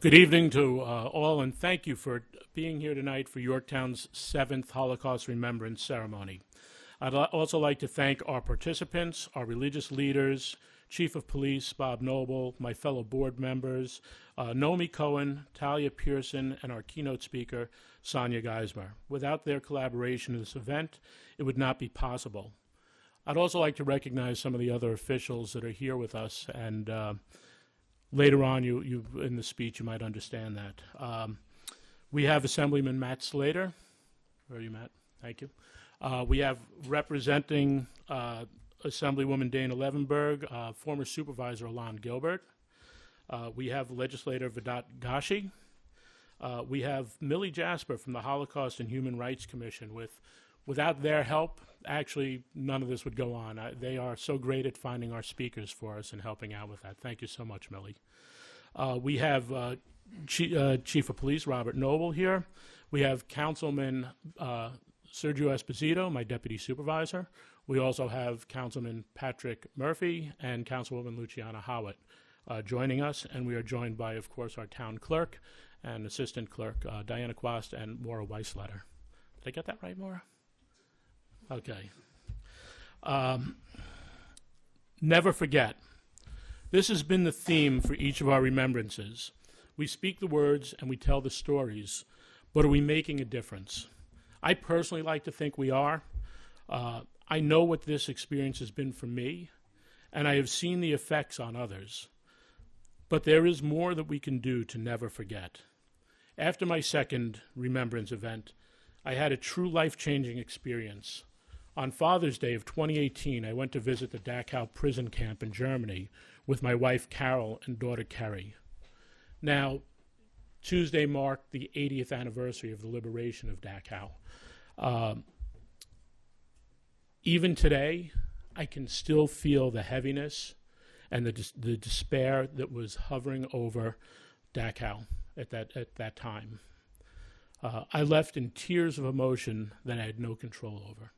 Good evening to all, and thank you for being here tonight for Yorktown's 7th Holocaust Remembrance Ceremony. I'd also like to thank our participants, our religious leaders, Chief of Police Bob Noble, my fellow board members, Naomi Cohen, Talia Pearson, and our keynote speaker, Sonia Geismer. Without their collaboration in this event, it would not be possible. I'd also like to recognize some of the other officials that are here with us, and later on, you in the speech, you might understand that. We have Assemblyman Matt Slater. Where are you, Matt? Thank you. We have representing Assemblywoman Dana Levenberg, former Supervisor Alon Gilbert. We have Legislator Vedat Gashi. We have Millie Jasper from the Holocaust and Human Rights Commission. Without their help, actually, none of this would go on. They are so great at finding our speakers for us and helping out with that. Thank you so much, Millie. We have Chief of Police Robert Noble here. We have Councilman Sergio Esposito, my deputy supervisor. We also have Councilman Patrick Murphy and Councilwoman Luciana Howitt joining us, and we are joined by, of course, our town clerk and assistant clerk, Diana Quast and Maura Weisletter. Did I get that right, Maura? Okay. Never forget. This has been the theme for each of our remembrances. We speak the words and we tell the stories, but are we making a difference? I personally like to think we are. I know what this experience has been for me, and I have seen the effects on others. But there is more that we can do to never forget. After my second remembrance event, I had a true life-changing experience. On Father's Day of 2018, I went to visit the Dachau prison camp in Germany with my wife Carol and daughter Kerry. Now, Tuesday marked the 80th anniversary of the liberation of Dachau. Even today, I can still feel the heaviness and the despair that was hovering over Dachau at that time. I left in tears of emotion that I had no control over.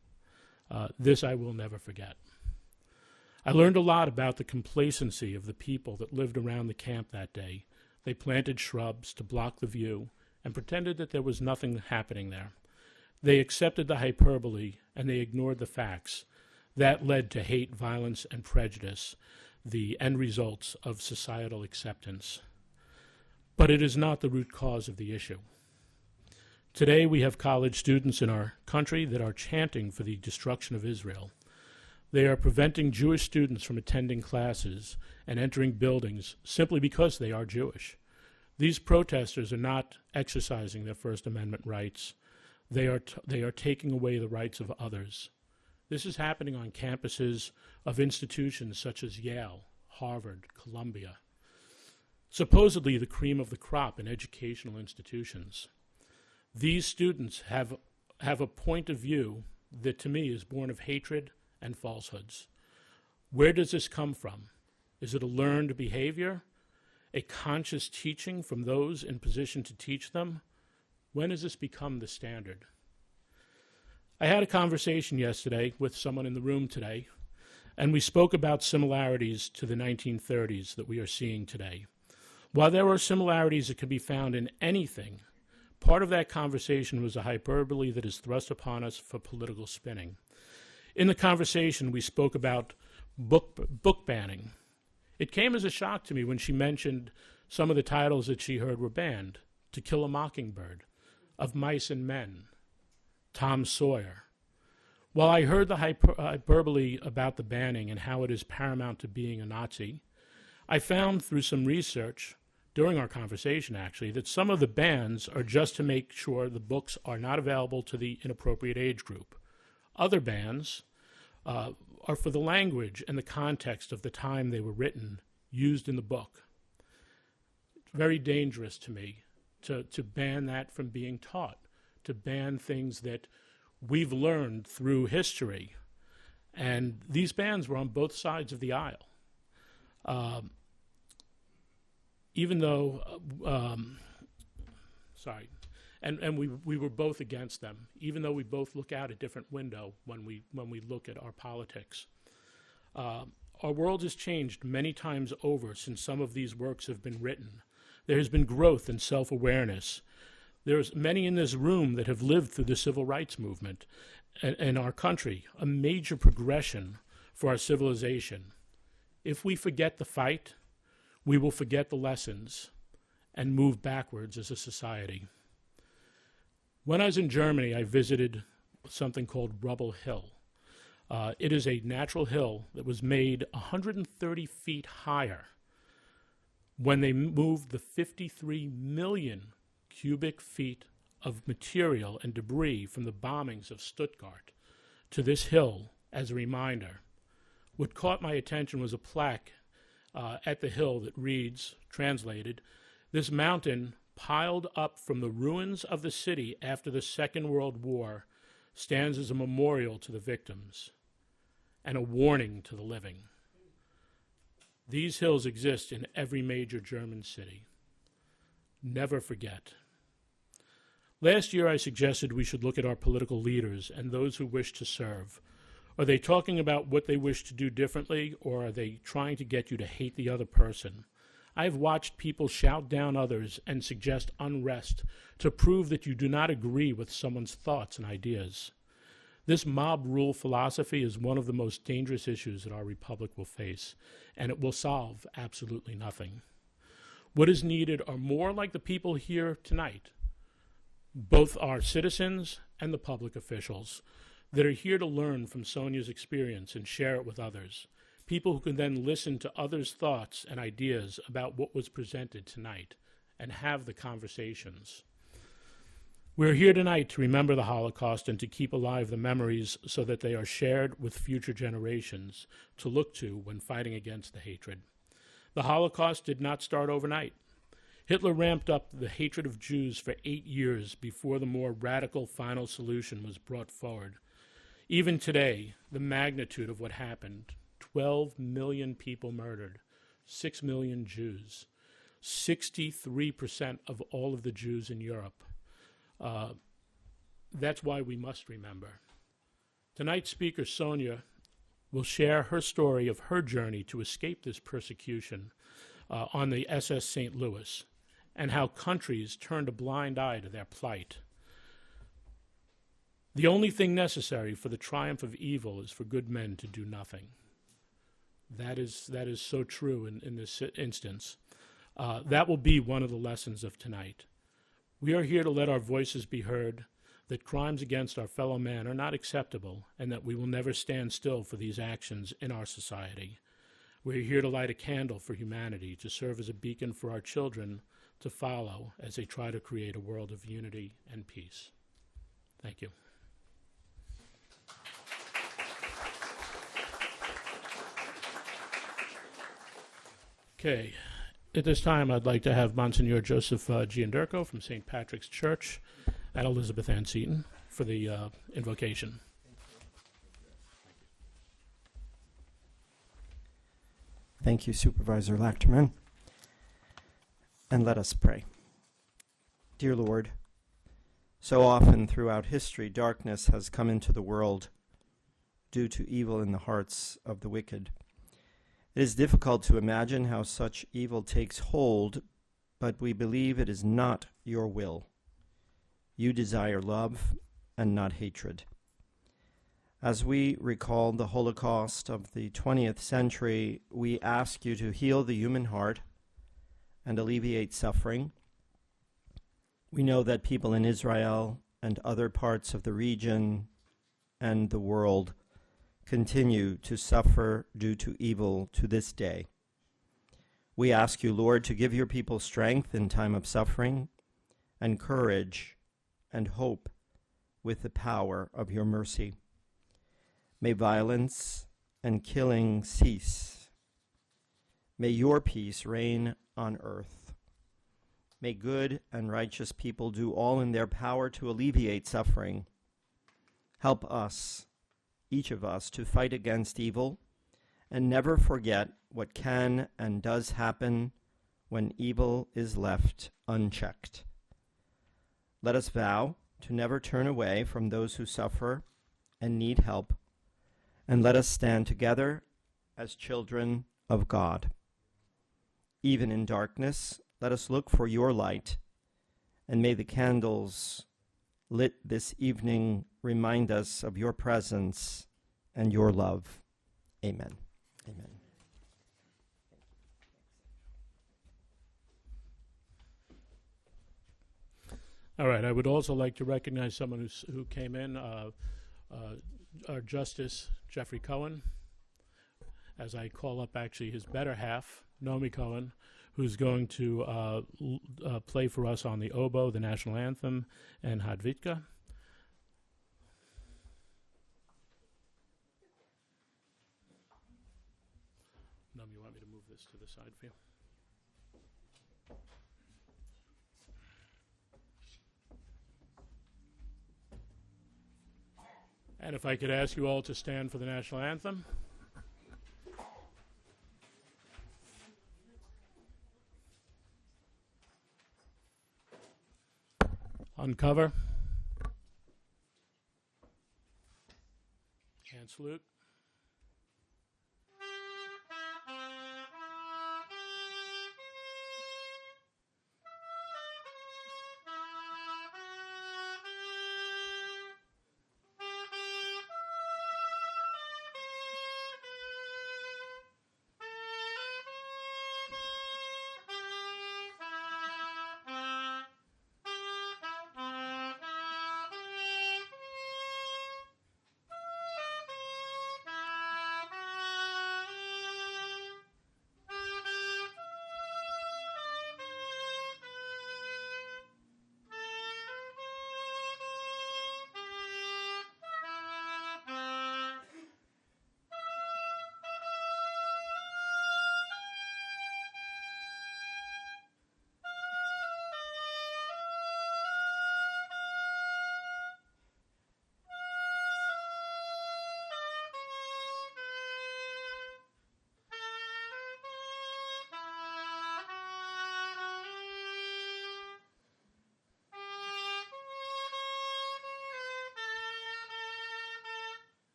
This I will never forget. I learned a lot about the complacency of the people that lived around the camp that day. They planted shrubs to block the view and pretended that there was nothing happening there. They accepted the hyperbole and they ignored the facts. That led to hate, violence, and prejudice, the end results of societal acceptance. But it is not the root cause of the issue. Today we have college students in our country that are chanting for the destruction of Israel. They are preventing Jewish students from attending classes and entering buildings simply because they are Jewish. These protesters are not exercising their First Amendment rights. They are taking away the rights of others. This is happening on campuses of institutions such as Yale, Harvard, Columbia, supposedly the cream of the crop in educational institutions. These students have a point of view that to me is born of hatred and falsehoods. Where does this come from? Is it a learned behavior? A conscious teaching from those in position to teach them? When has this become the standard? I had a conversation yesterday with someone in the room today, and we spoke about similarities to the 1930s that we are seeing today. While there are similarities that can be found in anything, part of that conversation was a hyperbole that is thrust upon us for political spinning. In the conversation, we spoke about book banning. It came as a shock to me when she mentioned some of the titles that she heard were banned: To Kill a Mockingbird, Of Mice and Men, Tom Sawyer. While I heard the hyperbole about the banning and how it is paramount to being a Nazi, I found through some research during our conversation, actually, that some of the bans are just to make sure the books are not available to the inappropriate age group. Other bans are for the language and the context of the time they were written, used in the book. It's very dangerous to me to ban that from being taught, to ban things that we've learned through history. And these bans were on both sides of the aisle. Even though, and we were both against them, even though we both look out a different window when we look at our politics. Our world has changed many times over since some of these works have been written. There has been growth in self-awareness. There's many in this room that have lived through the civil rights movement in our country, a major progression for our civilization. If we forget the fight, we will forget the lessons and move backwards as a society. When I was in Germany, I visited something called Rubble Hill. It is a natural hill that was made 130 feet higher when they moved the 53 million cubic feet of material and debris from the bombings of Stuttgart to this hill as a reminder. What caught my attention was a plaque at the hill that reads, translated, "This mountain, piled up from the ruins of the city after the Second World War, stands as a memorial to the victims and a warning to the living." These hills exist in every major German city. Never forget. Last year, I suggested we should look at our political leaders and those who wish to serve. Are they talking about what they wish to do differently, or are they trying to get you to hate the other person? I have watched people shout down others and suggest unrest to prove that you do not agree with someone's thoughts and ideas. This mob rule philosophy is one of the most dangerous issues that our republic will face, and it will solve absolutely nothing. What is needed are more like the people here tonight, both our citizens and the public officials, that are here to learn from Sonia's experience and share it with others. People who can then listen to others' thoughts and ideas about what was presented tonight and have the conversations. We're here tonight to remember the Holocaust and to keep alive the memories so that they are shared with future generations to look to when fighting against the hatred. The Holocaust did not start overnight. Hitler ramped up the hatred of Jews for 8 years before the more radical final solution was brought forward. Even today, the magnitude of what happened, 12 million people murdered, 6 million Jews, 63% of all of the Jews in Europe. That's why we must remember. Tonight's speaker, Sonia, will share her story of her journey to escape this persecution on the SS St. Louis, and how countries turned a blind eye to their plight. The only thing necessary for the triumph of evil is for good men to do nothing. That is so true in this instance. That will be one of the lessons of tonight. We are here to let our voices be heard, that crimes against our fellow man are not acceptable, and that we will never stand still for these actions in our society. We are here to light a candle for humanity, to serve as a beacon for our children to follow as they try to create a world of unity and peace. Thank you. Okay. At this time, I'd like to have Monsignor Joseph Gianderco from St. Patrick's Church at Elizabeth Ann Seton for the invocation. Thank you, Supervisor Lachterman. And let us pray. Dear Lord, so often throughout history, darkness has come into the world due to evil in the hearts of the wicked. It is difficult to imagine how such evil takes hold, but we believe it is not your will. You desire love and not hatred. As we recall the Holocaust of the 20th century, we ask you to heal the human heart and alleviate suffering. We know that people in Israel and other parts of the region and the world continue to suffer due to evil to this day. We ask you, Lord, to give your people strength in time of suffering and courage and hope with the power of your mercy. May violence and killing cease. May your peace reign on earth. May good and righteous people do all in their power to alleviate suffering. Help us, each of us, to fight against evil and never forget what can and does happen when evil is left unchecked. Let us vow to never turn away from those who suffer and need help, and let us stand together as children of God. Even in darkness, let us look for your light, and may the candles lit this evening remind us of your presence and your love. Amen. Amen. All right, I would also like to recognize someone who came in, our Justice Jeffrey Cohen, as I call up actually his better half, Naomi Cohen, who's going to play for us on the oboe, the national anthem, and Hadvitka. Naomi, you want me to move this to the side for you? And if I could ask you all to stand for the national anthem. Uncover. And salute.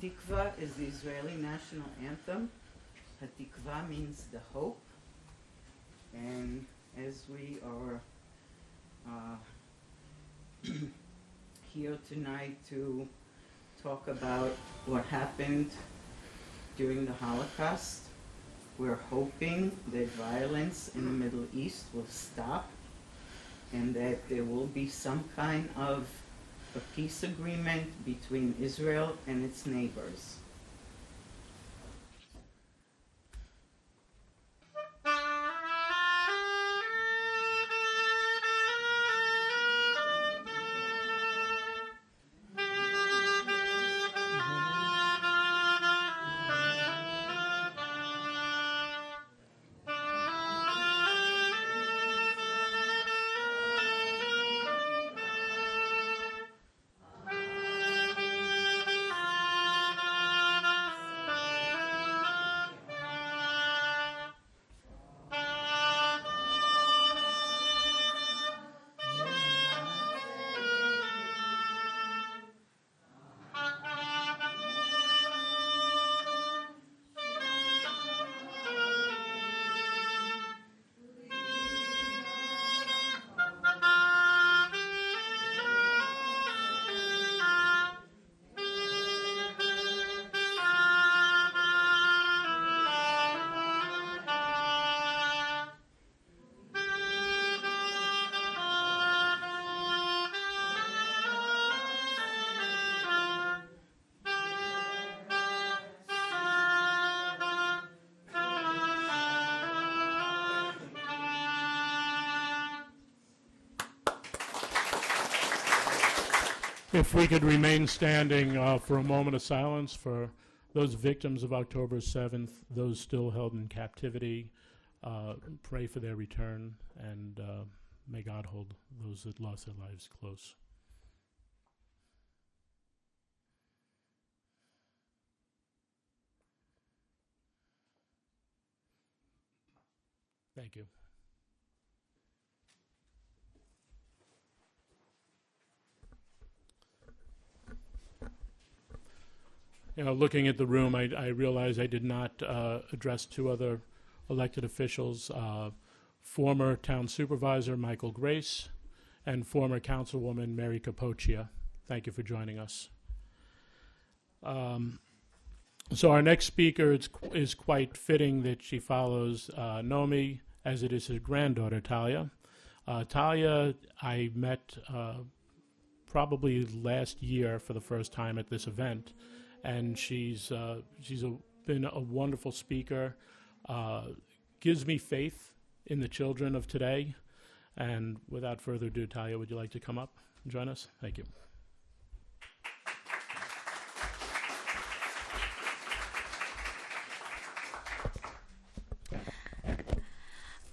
Hatikva is the Israeli national anthem. Hatikva means the hope. And as we are here tonight to talk about what happened during the Holocaust, we're hoping that violence in the Middle East will stop and that there will be some kind of a peace agreement between Israel and its neighbors. If we could remain standing for a moment of silence for those victims of October 7th, those still held in captivity, pray for their return, and may God hold those that lost their lives close. Thank you. Looking at the room, I realized I did not address two other elected officials, former town supervisor Michael Grace and former councilwoman Mary Capoccia. Thank you for joining us. So our next speaker is quite fitting that she follows Nomi, as it is his granddaughter, Talia. Talia, I met probably last year for the first time at this event, and she's been a wonderful speaker, gives me faith in the children of today. And without further ado, Talia, would you like to come up and join us? Thank you.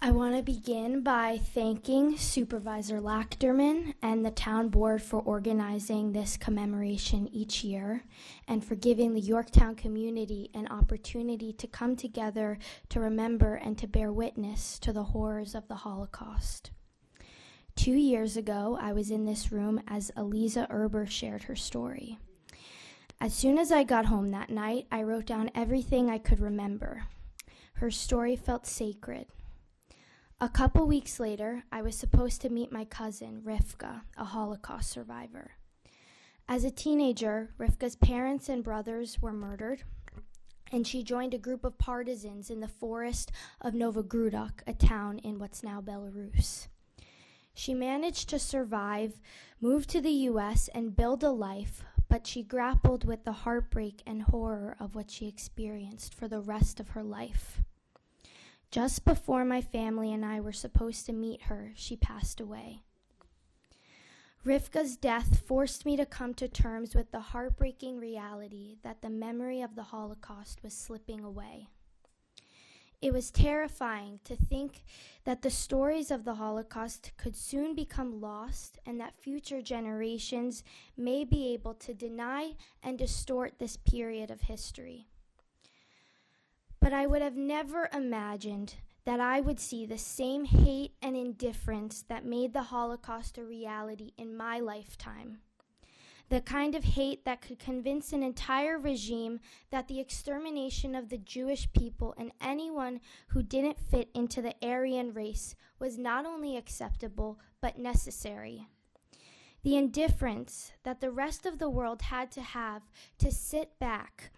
I want to begin by thanking Supervisor Lachterman and the town board for organizing this commemoration each year and for giving the Yorktown community an opportunity to come together to remember and to bear witness to the horrors of the Holocaust. 2 years ago, I was in this room as Eliza Erber shared her story. As soon as I got home that night, I wrote down everything I could remember. Her story felt sacred. A couple weeks later, I was supposed to meet my cousin, Rivka, a Holocaust survivor. As a teenager, Rivka's parents and brothers were murdered, and she joined a group of partisans in the forest of Novogrudok, a town in what's now Belarus. She managed to survive, move to the U.S., and build a life, but she grappled with the heartbreak and horror of what she experienced for the rest of her life. Just before my family and I were supposed to meet her, she passed away. Rivka's death forced me to come to terms with the heartbreaking reality that the memory of the Holocaust was slipping away. It was terrifying to think that the stories of the Holocaust could soon become lost and that future generations may be able to deny and distort this period of history. But I would have never imagined that I would see the same hate and indifference that made the Holocaust a reality in my lifetime. The kind of hate that could convince an entire regime that the extermination of the Jewish people and anyone who didn't fit into the Aryan race was not only acceptable, but necessary. The indifference that the rest of the world had to sit back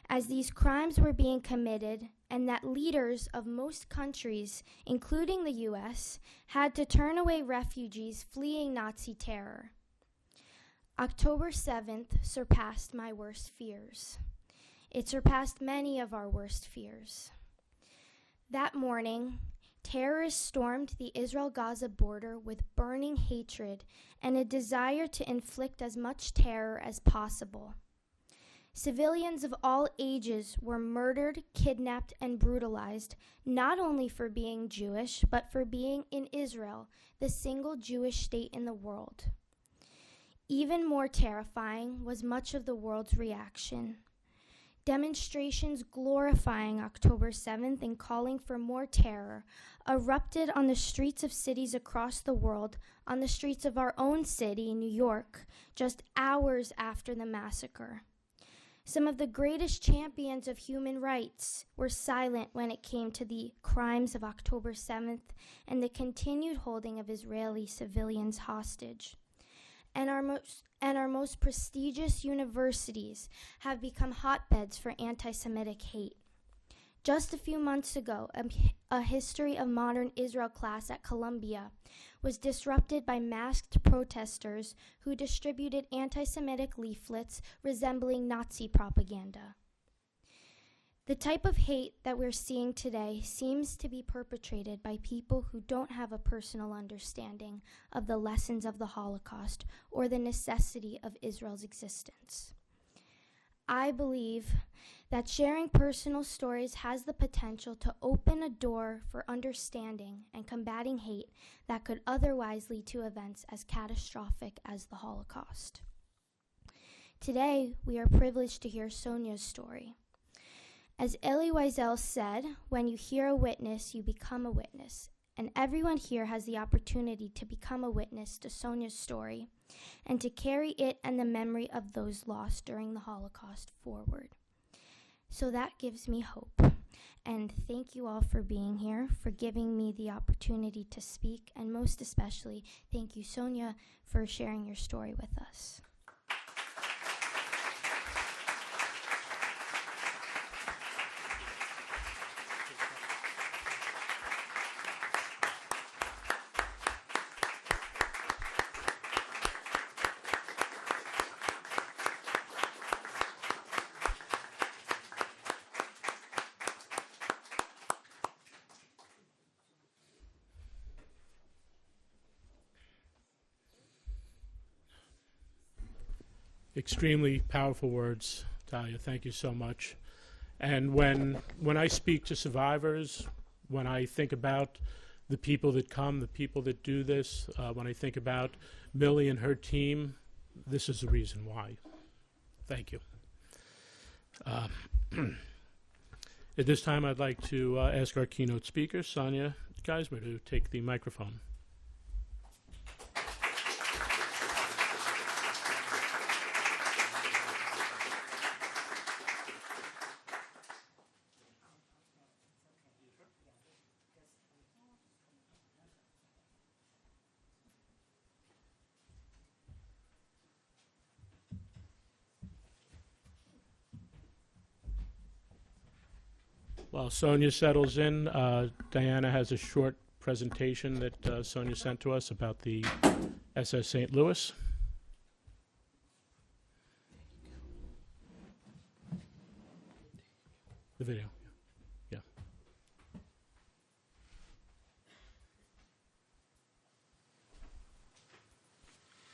as these crimes were being committed, and that leaders of most countries, including the U.S., had to turn away refugees fleeing Nazi terror. October 7th surpassed my worst fears. It surpassed many of our worst fears. That morning, terrorists stormed the Israel-Gaza border with burning hatred and a desire to inflict as much terror as possible. Civilians of all ages were murdered, kidnapped, and brutalized, not only for being Jewish, but for being in Israel, the single Jewish state in the world. Even more terrifying was much of the world's reaction. Demonstrations glorifying October 7th and calling for more terror erupted on the streets of cities across the world, on the streets of our own city, New York, just hours after the massacre. Some of the greatest champions of human rights were silent when it came to the crimes of October 7th and the continued holding of Israeli civilians hostage. And our most prestigious universities have become hotbeds for anti-Semitic hate. Just a few months ago, a history of modern Israel class at Columbia was disrupted by masked protesters who distributed anti-Semitic leaflets resembling Nazi propaganda. The type of hate that we're seeing today seems to be perpetrated by people who don't have a personal understanding of the lessons of the Holocaust or the necessity of Israel's existence. I believe that sharing personal stories has the potential to open a door for understanding and combating hate that could otherwise lead to events as catastrophic as the Holocaust. Today, we are privileged to hear Sonia's story. As Elie Wiesel said, when you hear a witness, you become a witness. And everyone here has the opportunity to become a witness to Sonia's story and to carry it and the memory of those lost during the Holocaust forward. So that gives me hope. And thank you all for being here, for giving me the opportunity to speak, and most especially, thank you, Sonia, for sharing your story with us. Extremely powerful words, Talia. Thank you so much. And when I speak to survivors, when I think about the people that come, the people that do this, when I think about Millie and her team, this is the reason why. Thank you. At this time, I'd like to ask our keynote speaker, Sonia Geismer, to take the microphone. While Sonia settles in, Diana has a short presentation that Sonia sent to us about the SS St. Louis. The video, yeah.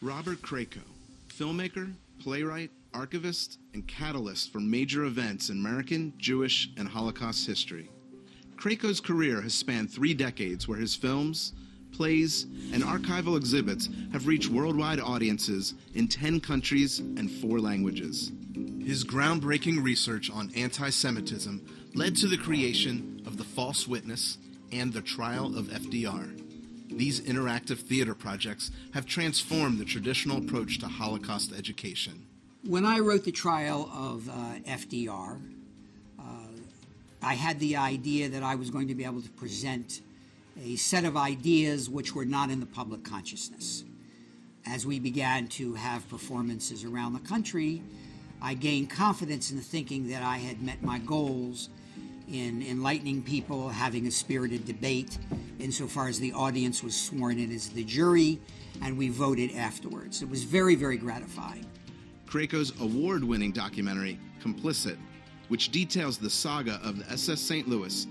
Robert Krakow, filmmaker, playwright, archivist, and catalyst for major events in American, Jewish, and Holocaust history. Krakow's career has spanned 3 decades where his films, plays, and archival exhibits have reached worldwide audiences in 10 countries and 4 languages. His groundbreaking research on anti-Semitism led to the creation of The False Witness and The Trial of FDR. These interactive theater projects have transformed the traditional approach to Holocaust education. When I wrote The Trial of FDR, I had the idea that I was going to be able to present a set of ideas which were not in the public consciousness. As we began to have performances around the country, I gained confidence in the thinking that I had met my goals in enlightening people, having a spirited debate, insofar as the audience was sworn in as the jury, and we voted afterwards. It was very, very gratifying. Krakow's award-winning documentary, Complicit, which details the saga of the SS St. Louis,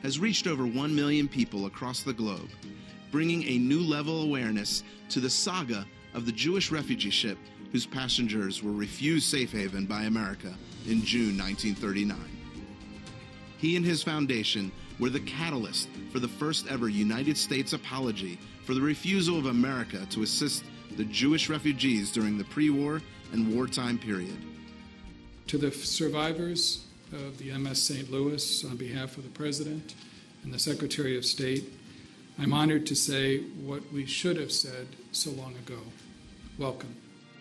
has reached over 1 million people across the globe, bringing a new level of awareness to the saga of the Jewish refugee ship whose passengers were refused safe haven by America in June 1939. He and his foundation were the catalyst for the first ever United States apology for the refusal of America to assist the Jewish refugees during the pre-war and wartime period. To the survivors of the MS St. Louis, on behalf of the President and the Secretary of State, I'm honored to say what we should have said so long ago. Welcome.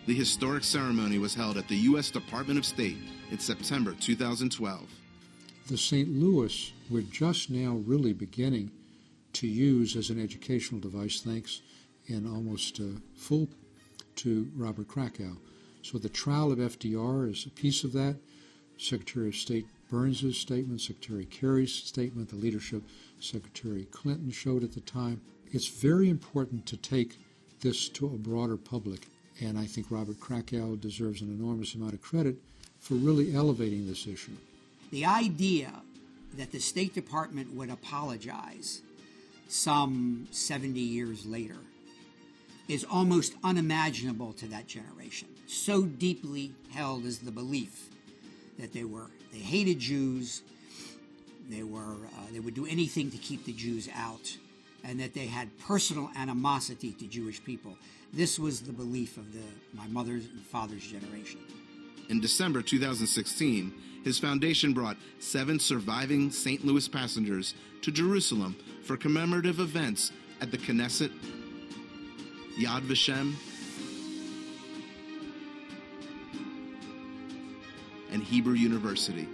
The historic ceremony was held at the U.S. Department of State in September 2012. The St. Louis, we're just now really beginning to use as an educational device, thanks in almost full to Robert Krakow. So the trial of FDR is a piece of that. Secretary of State Burns' statement, Secretary Kerry's statement, the leadership Secretary Clinton showed at the time. It's very important to take this to a broader public, and I think Robert Krakow deserves an enormous amount of credit for really elevating this issue. The idea that the State Department would apologize some 70 years later is almost unimaginable to that generation. So deeply held is the belief that they hated Jews, they would do anything to keep the Jews out, and that they had personal animosity to Jewish people. This was the belief of my mother's and father's generation. In December 2016, his foundation brought 7 surviving St. Louis passengers to Jerusalem for commemorative events at the Knesset, Yad Vashem, and Hebrew University.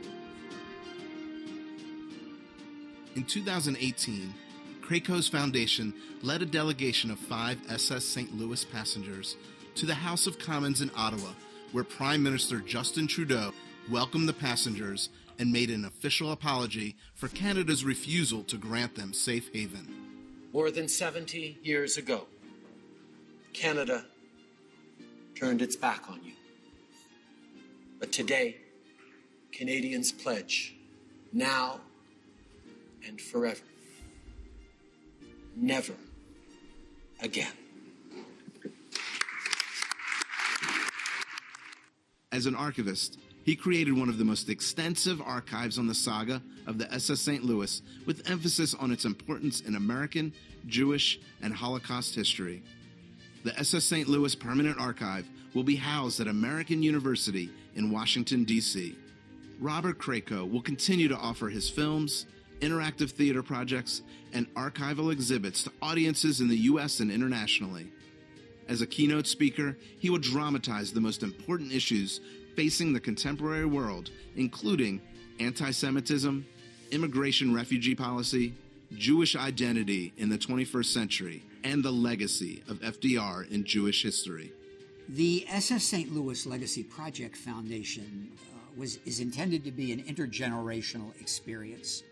In 2018, Krako's foundation led a delegation of 5 SS St. Louis passengers to the House of Commons in Ottawa, where Prime Minister Justin Trudeau welcomed the passengers and made an official apology for Canada's refusal to grant them safe haven. More than 70 years ago, Canada turned its back on you. But today, Canadians pledge, now and forever, never again. As an archivist, he created one of the most extensive archives on the saga of the SS St. Louis, with emphasis on its importance in American, Jewish, and Holocaust history. The SS St. Louis Permanent Archive will be housed at American University in Washington, D.C. Robert Krako will continue to offer his films, interactive theater projects, and archival exhibits to audiences in the U.S. and internationally. As a keynote speaker, he will dramatize the most important issues facing the contemporary world, including anti-Semitism, immigration refugee policy, Jewish identity in the 21st century, and the legacy of FDR in Jewish history. The SS St. Louis Legacy Project Foundation is intended to be an intergenerational experience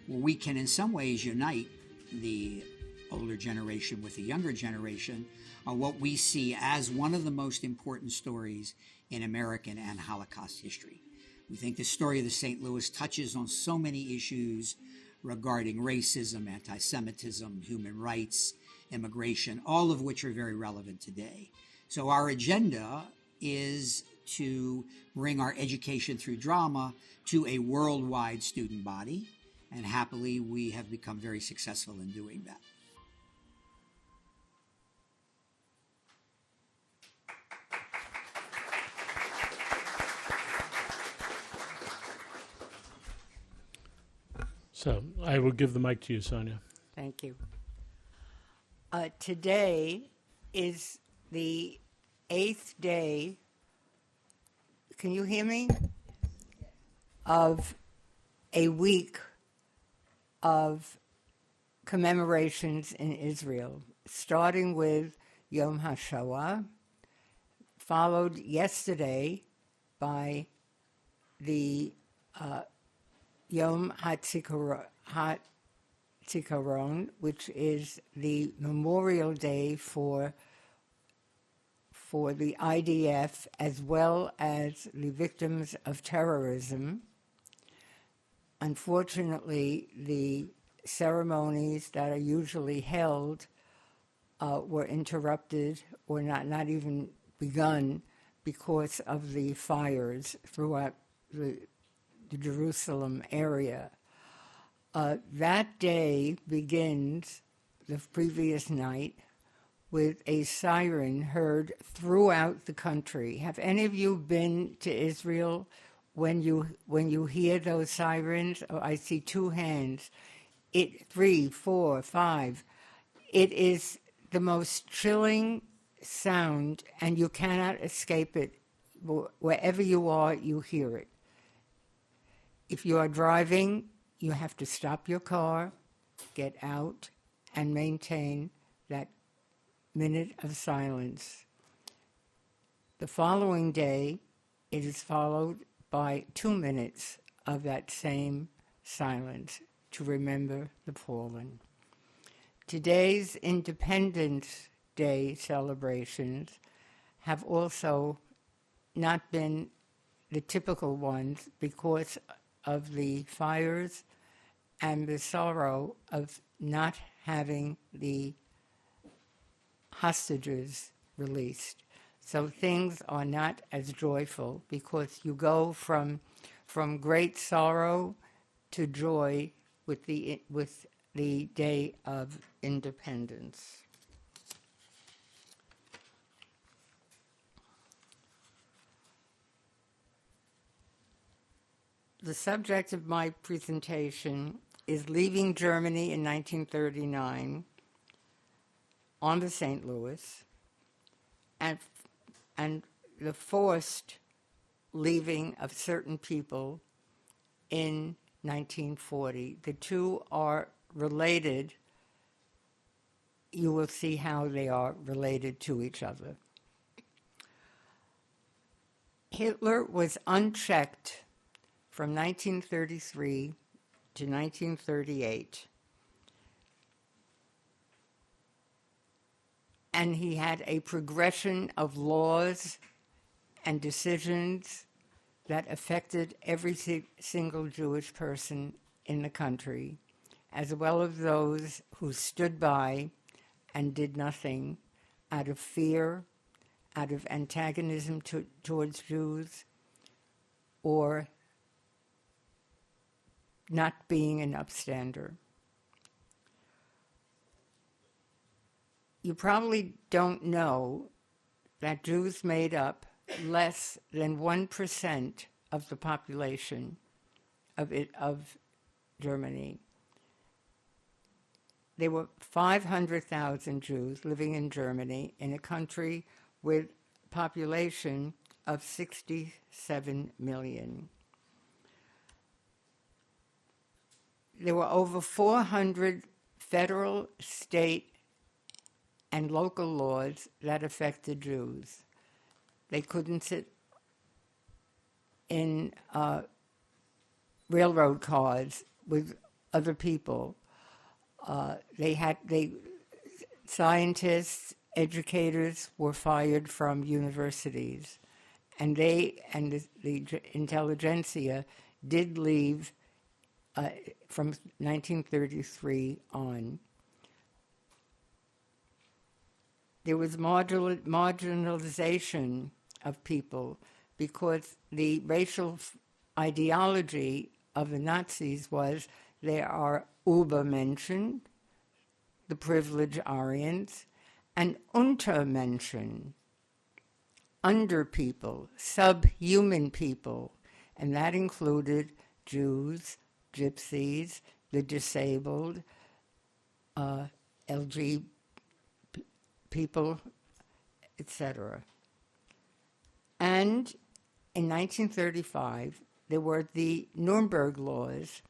where we can in some ways unite the older generation with the younger generation on what we see as one of the most important stories in American and Holocaust history. We think the story of the St. Louis touches on so many issues regarding racism, anti-Semitism, human rights, immigration, all of which are very relevant today. So our agenda is to bring our education through drama to a worldwide student body, and happily we have become very successful in doing that. So I will give the mic to you, Sonia. Thank you. Today is the 8th day, can you hear me? Of a week of commemorations in Israel, starting with Yom HaShoah, followed yesterday by the Yom HaZikaron, which is the Memorial Day for the IDF as well as the victims of terrorism. Unfortunately, the ceremonies that are usually held were interrupted or not even begun because of the fires throughout the Jerusalem area. That day begins the previous night with a siren heard throughout the country. Have any of you been to Israel? When you hear those sirens, oh, I see 2 hands. 3, 4, 5. It is the most chilling sound, and you cannot escape it. Wherever you are, you hear it. If you are driving, you have to stop your car, get out, and maintain that minute of silence. The following day, it is followed by 2 minutes of that same silence to remember the fallen. Today's Independence Day celebrations have also not been the typical ones because of the fires and the sorrow of not having the hostages released. So things are not as joyful because you go from from great sorrow to joy with the Day of Independence. The subject of my presentation is leaving Germany in 1939 on the St. Louis and the forced leaving of certain people in 1940. The two are related. You will see how they are related to each other. Hitler was unchecked from 1933 to 1938. And he had a progression of laws and decisions that affected every single Jewish person in the country, as well as those who stood by and did nothing out of fear, out of antagonism towards Jews, or not being an upstander. You probably don't know that Jews made up less than 1% of the population of Germany. There were 500,000 Jews living in Germany in a country with a population of 67 million. There were over 400 federal, state, and local laws that affected Jews. They couldn't sit in railroad cars with other people. Scientists, educators were fired from universities, and the intelligentsia did leave from 1933 on. There was marginalization of people because the racial ideology of the Nazis was there are Übermenschen, the privileged Aryans, and Untermenschen, under people, subhuman people, and that included Jews, Gypsies, the disabled, LGBT people, etc. And in 1935, there were the Nuremberg laws,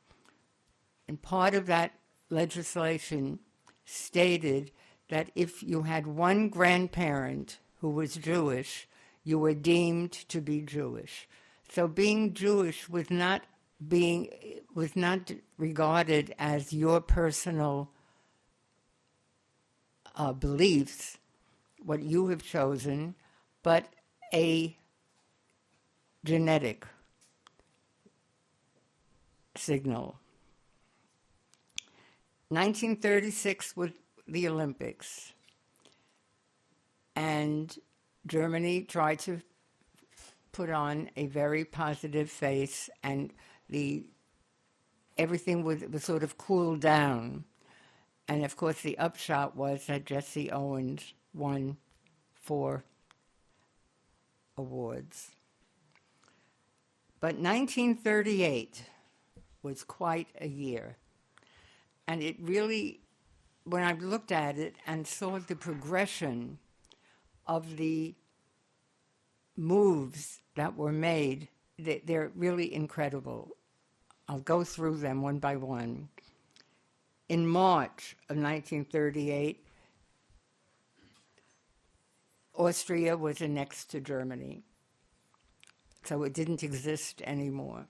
and part of that legislation stated that if you had one grandparent who was Jewish, you were deemed to be Jewish. So being Jewish was not regarded as your personal beliefs, what you have chosen, but a genetic signal. 1936 was the Olympics, and Germany tried to put on a very positive face, and everything was sort of cooled down. And of course, the upshot was that Jesse Owens won 4 awards. But 1938 was quite a year. And it really, when I looked at it and saw the progression of the moves that were made, they're really incredible. I'll go through them one by one. In March of 1938, Austria was annexed to Germany, so it didn't exist anymore.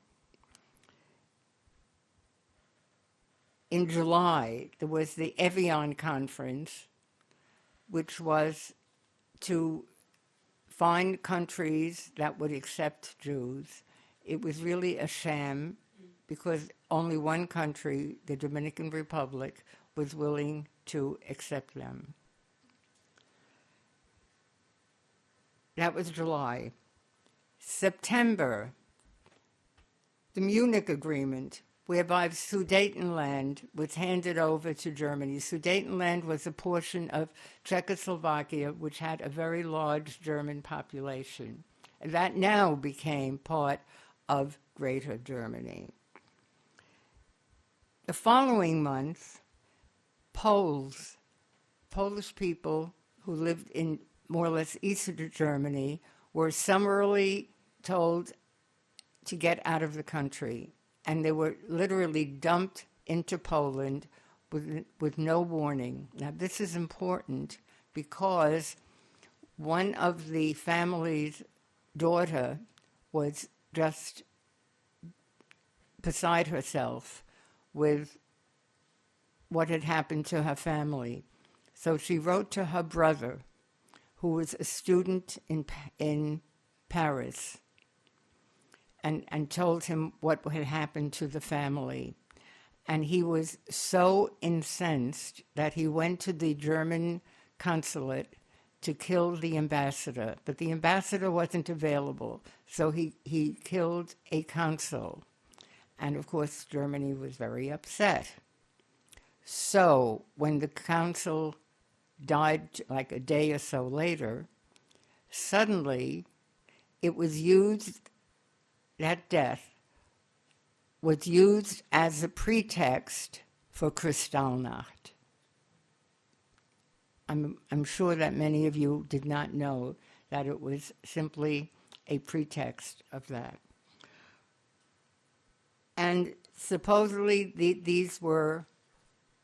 In July, there was the Evian Conference, which was to find countries that would accept Jews. It was really a sham because only one country, the Dominican Republic, was willing to accept them. That was July. September, The Munich Agreement, whereby Sudetenland was handed over to Germany. Sudetenland was a portion of Czechoslovakia, which had a very large German population. That now became part of Greater Germany. The following month, Polish people who lived in more or less Eastern Germany were summarily told to get out of the country, and they were literally dumped into Poland with no warning. Now, this is important because one of the family's daughter was just beside herself with what had happened to her family. So she wrote to her brother, who was a student in Paris, and told him what had happened to the family. And he was so incensed that he went to the German consulate to kill the ambassador. But the ambassador wasn't available, so he killed a consul. And, of course, Germany was very upset. So when the consul died like a day or so later, suddenly it was used, that death was used as a pretext for Kristallnacht. I'm sure that many of you did not know that it was simply a pretext of that. And supposedly these were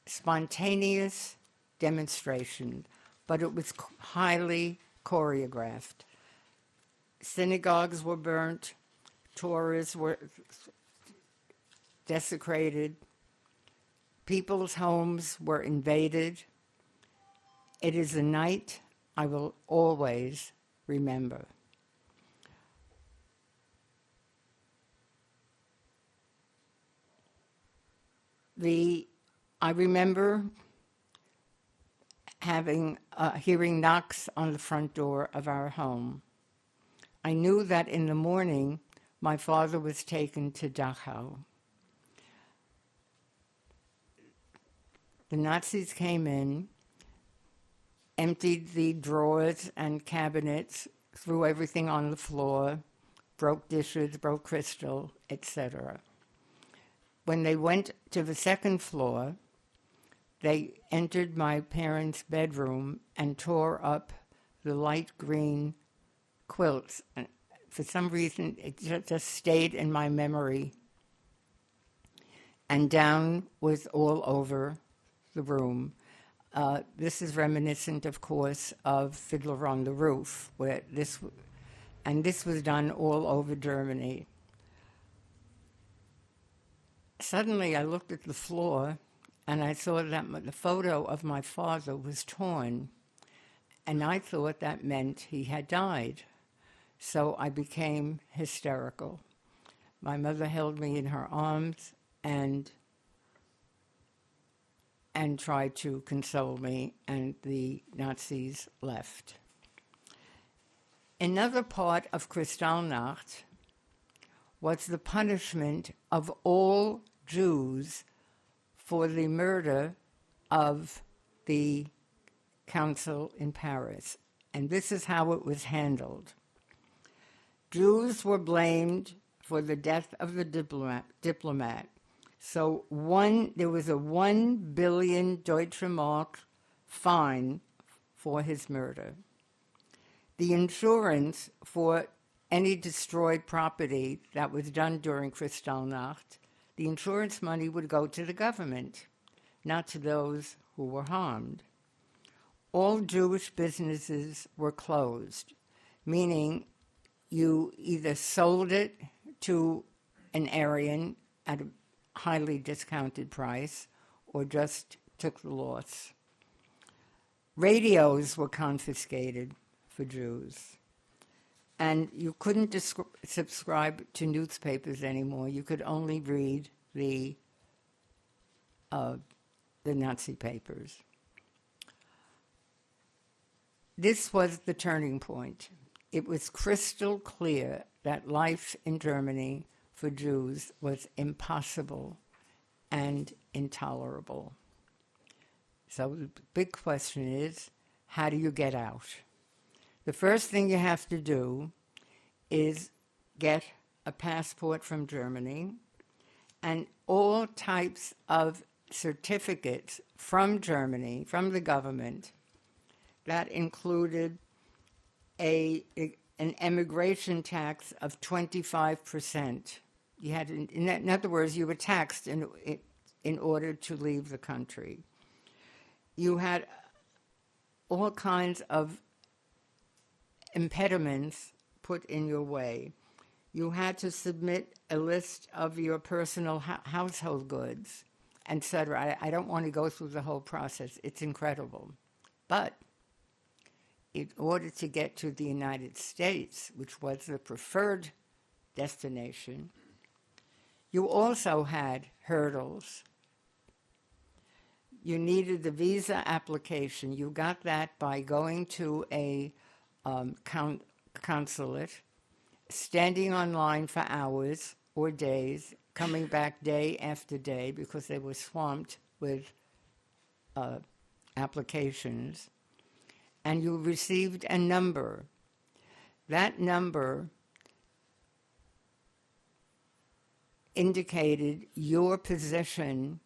spontaneous demonstrations, but it was highly choreographed. Synagogues were burnt, Torahs were desecrated, people's homes were invaded. It is a night I will always remember. I remember hearing knocks on the front door of our home. I knew that in the morning my father was taken to Dachau. The Nazis came in, emptied the drawers and cabinets, threw everything on the floor, broke dishes, broke crystal, etc. When they went to the second floor, they entered my parents' bedroom and tore up the light green quilts. And for some reason, it just stayed in my memory. And down was all over the room. This is reminiscent, of course, of Fiddler on the Roof, where this was done all over Germany. Suddenly, I looked at the floor, and I saw that the photo of my father was torn, and I thought that meant he had died. So I became hysterical. My mother held me in her arms and tried to console me, and the Nazis left. Another part of Kristallnacht was the punishment of all Jews for the murder of the council in Paris. And this is how it was handled. Jews were blamed for the death of the diplomat. So there was a 1 billion Deutsche Mark fine for his murder. The insurance for any destroyed property that was done during Kristallnacht, the insurance money would go to the government, not to those who were harmed. All Jewish businesses were closed, meaning you either sold it to an Aryan at a highly discounted price or just took the loss. Radios were confiscated for Jews. And you couldn't subscribe to newspapers anymore. You could only read the Nazi papers. This was the turning point. It was crystal clear that life in Germany for Jews was impossible and intolerable. So the big question is, how do you get out? The first thing you have to do is get a passport from Germany and all types of certificates from Germany, from the government, that included an emigration tax of 25%. You had, in other words, you were taxed in order to leave the country. You had all kinds of impediments put in your way. You had to submit a list of your personal household goods, etc. I don't want to go through the whole process. It's incredible. But in order to get to the United States, which was the preferred destination, you also had hurdles. You needed the visa application. You got that by going to a consulate, standing online for hours or days, coming back day after day because they were swamped with applications, and you received a number. That number indicated your position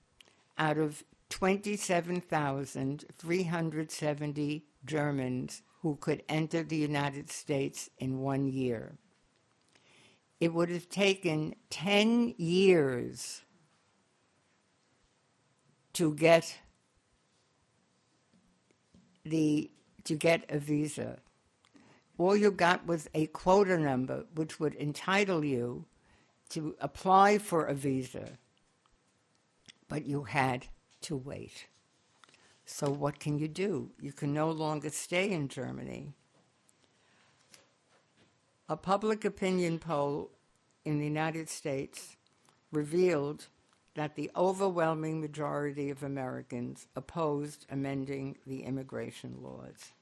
out of 27,370 Germans who could enter the United States in 1 year. It would have taken 10 years to get a visa. All you got was a quota number, which would entitle you to apply for a visa, but you had to wait. So what can you do? You can no longer stay in Germany. A public opinion poll in the United States revealed that the overwhelming majority of Americans opposed amending the immigration laws.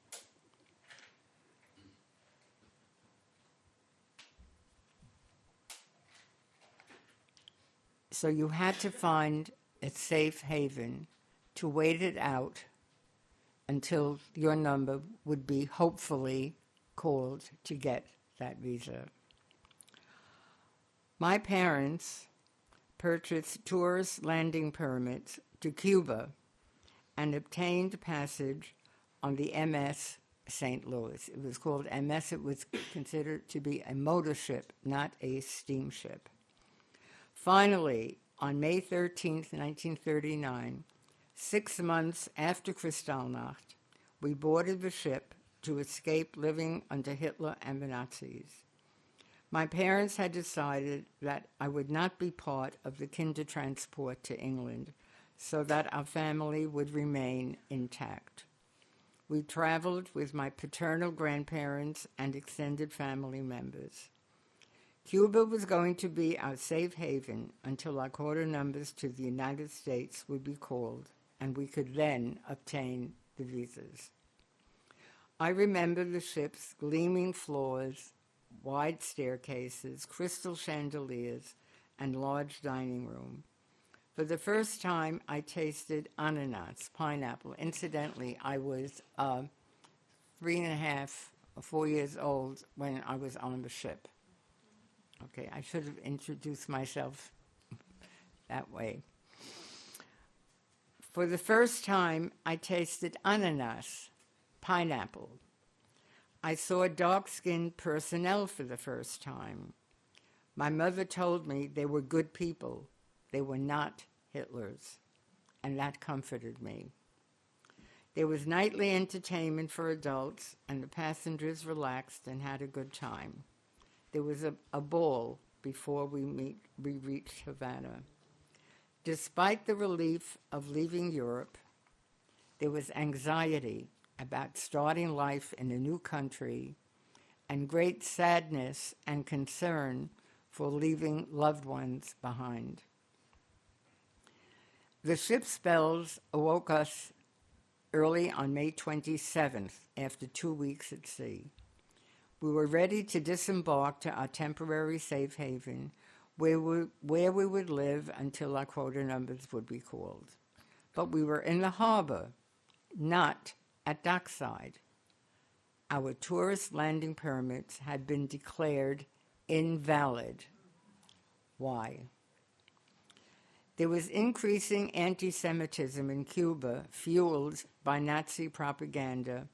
So you had to find a safe haven to wait it out until your number would be hopefully called to get that visa. My parents purchased tourist landing permits to Cuba and obtained passage on the MS St. Louis. It was called MS. It was considered to be a motor ship, not a steamship. Finally, on May 13th, 1939, 6 months after Kristallnacht, we boarded the ship to escape living under Hitler and the Nazis. My parents had decided that I would not be part of the Kindertransport to England, so that our family would remain intact. We traveled with my paternal grandparents and extended family members. Cuba was going to be our safe haven until our quota numbers to the United States would be called, and we could then obtain the visas. I remember the ship's gleaming floors, wide staircases, crystal chandeliers, and large dining room. For the first time, I tasted ananas, pineapple. Incidentally, I was 3.5 or 4 years old when I was on the ship. Okay, I should have introduced myself that way. For the first time, I tasted ananas, pineapple. I saw dark-skinned personnel for the first time. My mother told me they were good people. They were not Hitler's, and that comforted me. There was nightly entertainment for adults, and the passengers relaxed and had a good time. There was a ball before we reached Havana. Despite the relief of leaving Europe, there was anxiety about starting life in a new country and great sadness and concern for leaving loved ones behind. The ship's bells awoke us early on May 27th, after 2 weeks at sea. We were ready to disembark to our temporary safe haven where we would live until our quota numbers would be called. But we were in the harbor, not at dockside. Our tourist landing permits had been declared invalid. Why? There was increasing anti-Semitism in Cuba, fueled by Nazi propaganda,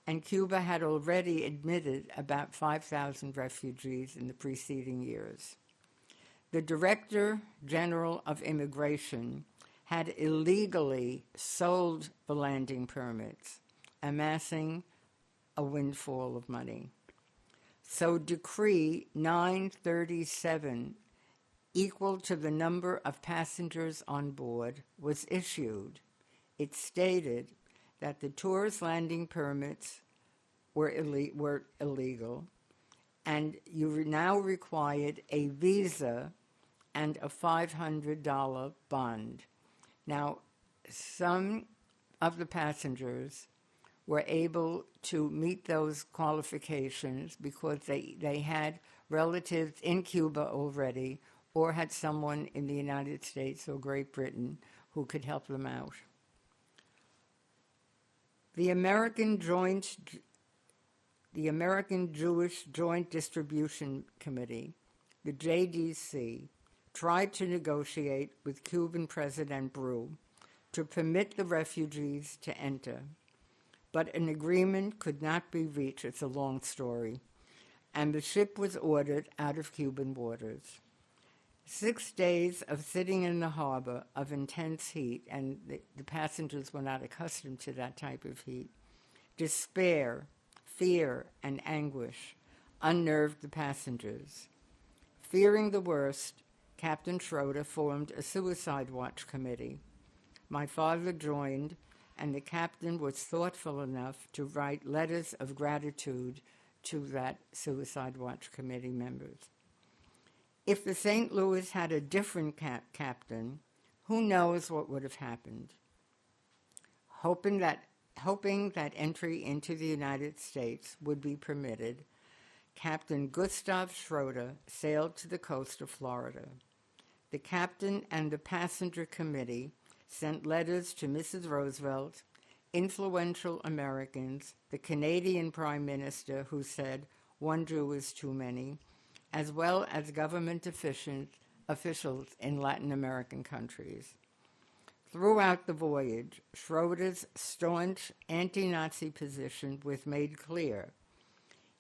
and Cuba had already admitted about 5,000 refugees in the preceding years. The Director General of Immigration had illegally sold the landing permits, amassing a windfall of money. So Decree 937, equal to the number of passengers on board, was issued. It stated that the tourist landing permits were illegal, and you now required a visa and a $500 bond. Now, some of the passengers were able to meet those qualifications because they had relatives in Cuba already or had someone in the United States or Great Britain who could help them out. The American Jewish Joint Distribution Committee, the JDC, tried to negotiate with Cuban President Bru to permit the refugees to enter, but an agreement could not be reached. It's a long story, and the ship was ordered out of Cuban waters. 6 days of sitting in the harbor of intense heat, and the passengers were not accustomed to that type of heat. Despair, fear, and anguish unnerved the passengers. Fearing the worst, Captain Schroeder formed a suicide watch committee. My father joined, and the captain was thoughtful enough to write letters of gratitude to that suicide watch committee members. If the St. Louis had a different captain, who knows what would have happened? Hoping that entry into the United States would be permitted, Captain Gustav Schroeder sailed to the coast of Florida. The captain and the passenger committee sent letters to Mrs. Roosevelt, influential Americans, the Canadian Prime Minister who said, "One Jew is too many," as well as government officials in Latin American countries. Throughout the voyage, Schroeder's staunch anti-Nazi position was made clear.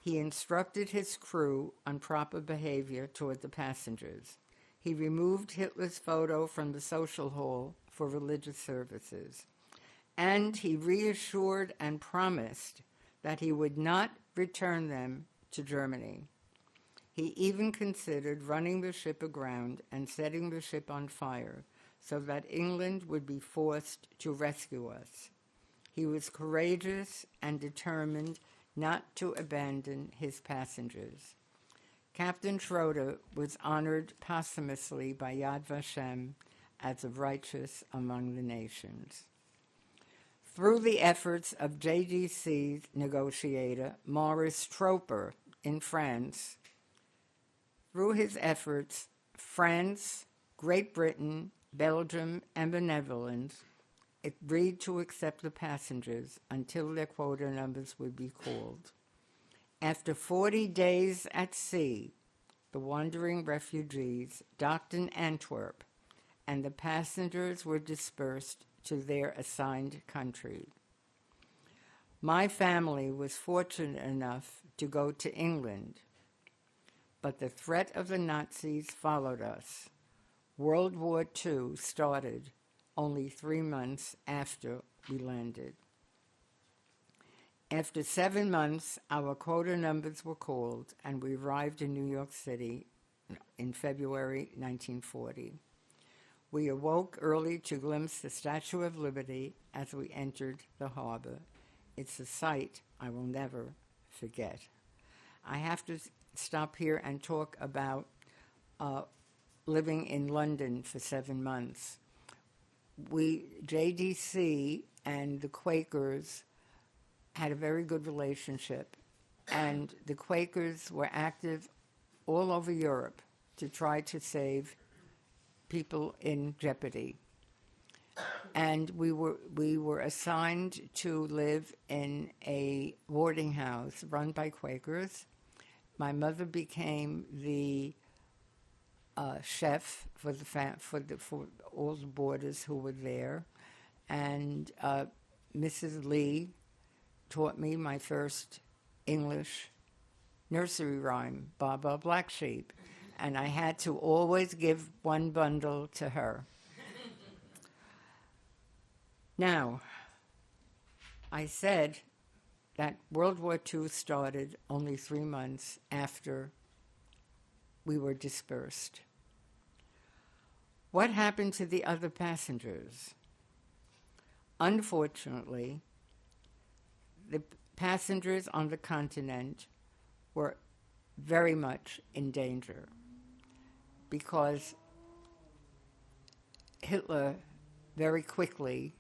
He instructed his crew on proper behavior toward the passengers. He removed Hitler's photo from the social hall for religious services. And he reassured and promised that he would not return them to Germany. He even considered running the ship aground and setting the ship on fire so that England would be forced to rescue us. He was courageous and determined not to abandon his passengers. Captain Schroeder was honored posthumously by Yad Vashem as a righteous among the nations. Through the efforts of JDC's negotiator, Maurice Troper, in France, through his efforts, France, Great Britain, Belgium, and the Netherlands agreed to accept the passengers until their quota numbers would be called. After 40 days at sea, the wandering refugees docked in Antwerp, and the passengers were dispersed to their assigned country. My family was fortunate enough to go to England, but the threat of the Nazis followed us. World War II started only 3 months after we landed. After 7 months, our quota numbers were called, and we arrived in New York City in February 1940. We awoke early to glimpse the Statue of Liberty as we entered the harbor. It's a sight I will never forget. I have to stop here and talk about living in London for 7 months. JDC and the Quakers had a very good relationship, and the Quakers were active all over Europe, to try to save people in jeopardy. And we were assigned to live in a boarding house run by Quakers. My mother became the chef for all the boarders who were there, and Mrs. Lee taught me my first English nursery rhyme, Baba Black Sheep, and I had to always give one bundle to her. Now, I said that World War II started only 3 months after we were dispersed. What happened to the other passengers? Unfortunately, the passengers on the continent were very much in danger because Hitler very quickly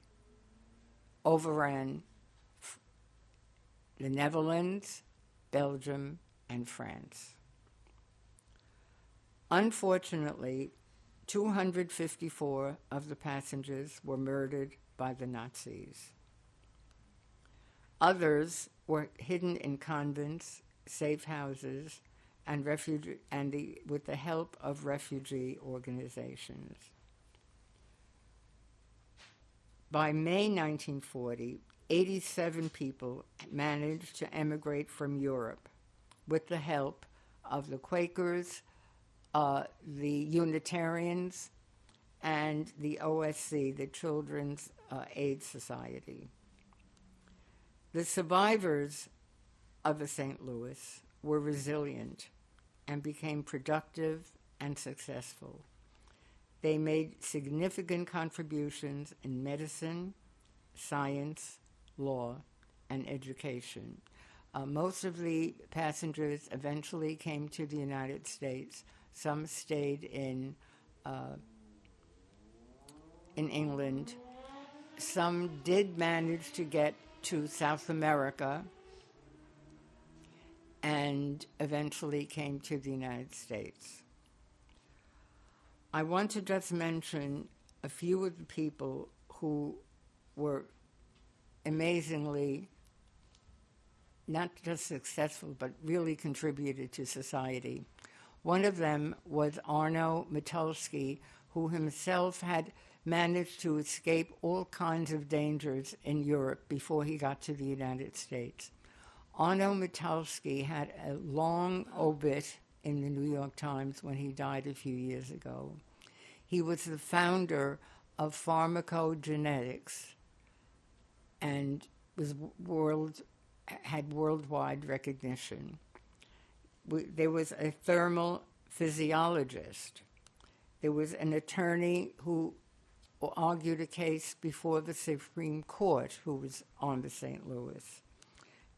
overran the Netherlands, Belgium, and France. Unfortunately, 254 of the passengers were murdered by the Nazis. Others were hidden in convents, safe houses, and with the help of refugee organizations. By May 1940, 87 people managed to emigrate from Europe with the help of the Quakers, the Unitarians, and the OSC, the Children's Aid Society. The survivors of the St. Louis were resilient and became productive and successful. They made significant contributions in medicine, science, law, and education. Most of the passengers eventually came to the United States. Some stayed in England. Some did manage to get to South America and eventually came to the United States. I want to just mention a few of the people who were amazingly not just successful, but really contributed to society. One of them was Arno Mitulski, who himself had managed to escape all kinds of dangers in Europe before he got to the United States. Arno Mitulski had a long obit in the New York Times when he died a few years ago. He was the founder of pharmacogenetics and had worldwide recognition. There was a thermal physiologist. There was an attorney who argued a case before the Supreme Court who was on the St. Louis.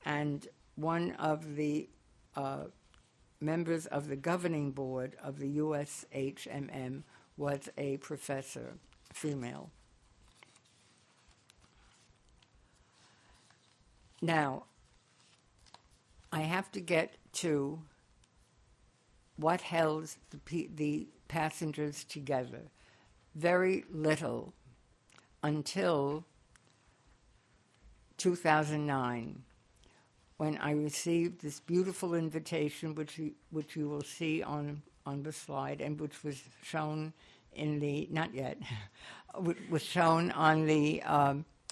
And one of the members of the governing board of the USHMM was a professor, female. Now, I have to get to what held the passengers together. Very little until 2009, when I received this beautiful invitation, which you will see on the slide, and which was shown in the was shown on the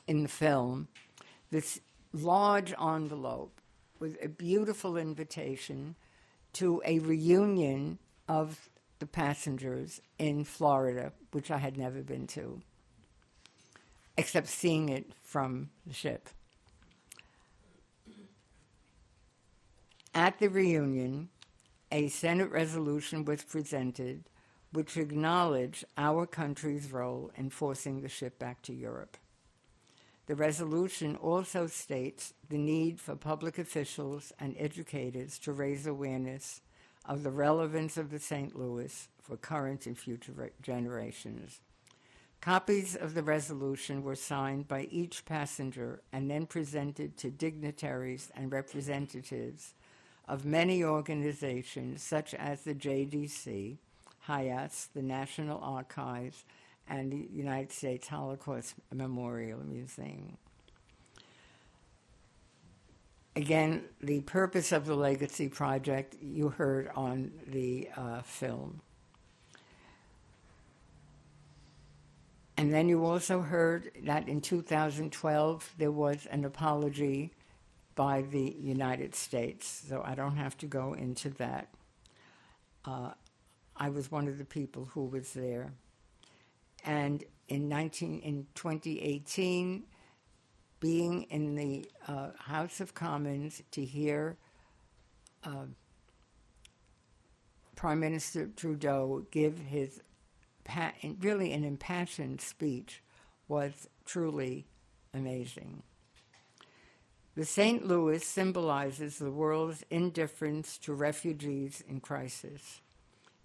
in the film. This large envelope with a beautiful invitation to a reunion of the passengers in Florida, which I had never been to, except seeing it from the ship. At the reunion, a Senate resolution was presented which acknowledged our country's role in forcing the ship back to Europe. The resolution also states the need for public officials and educators to raise awareness of the relevance of the St. Louis for current and future generations. Copies of the resolution were signed by each passenger and then presented to dignitaries and representatives of many organizations such as the JDC, HIAS, the National Archives, and the United States Holocaust Memorial Museum. Again, the purpose of the Legacy Project you heard on the film. And then you also heard that in 2012 there was an apology by the United States, so I don't have to go into that. I was one of the people who was there. And in 2018, being in the House of Commons to hear Prime Minister Trudeau give his really an impassioned speech was truly amazing. The St. Louis symbolizes the world's indifference to refugees in crisis.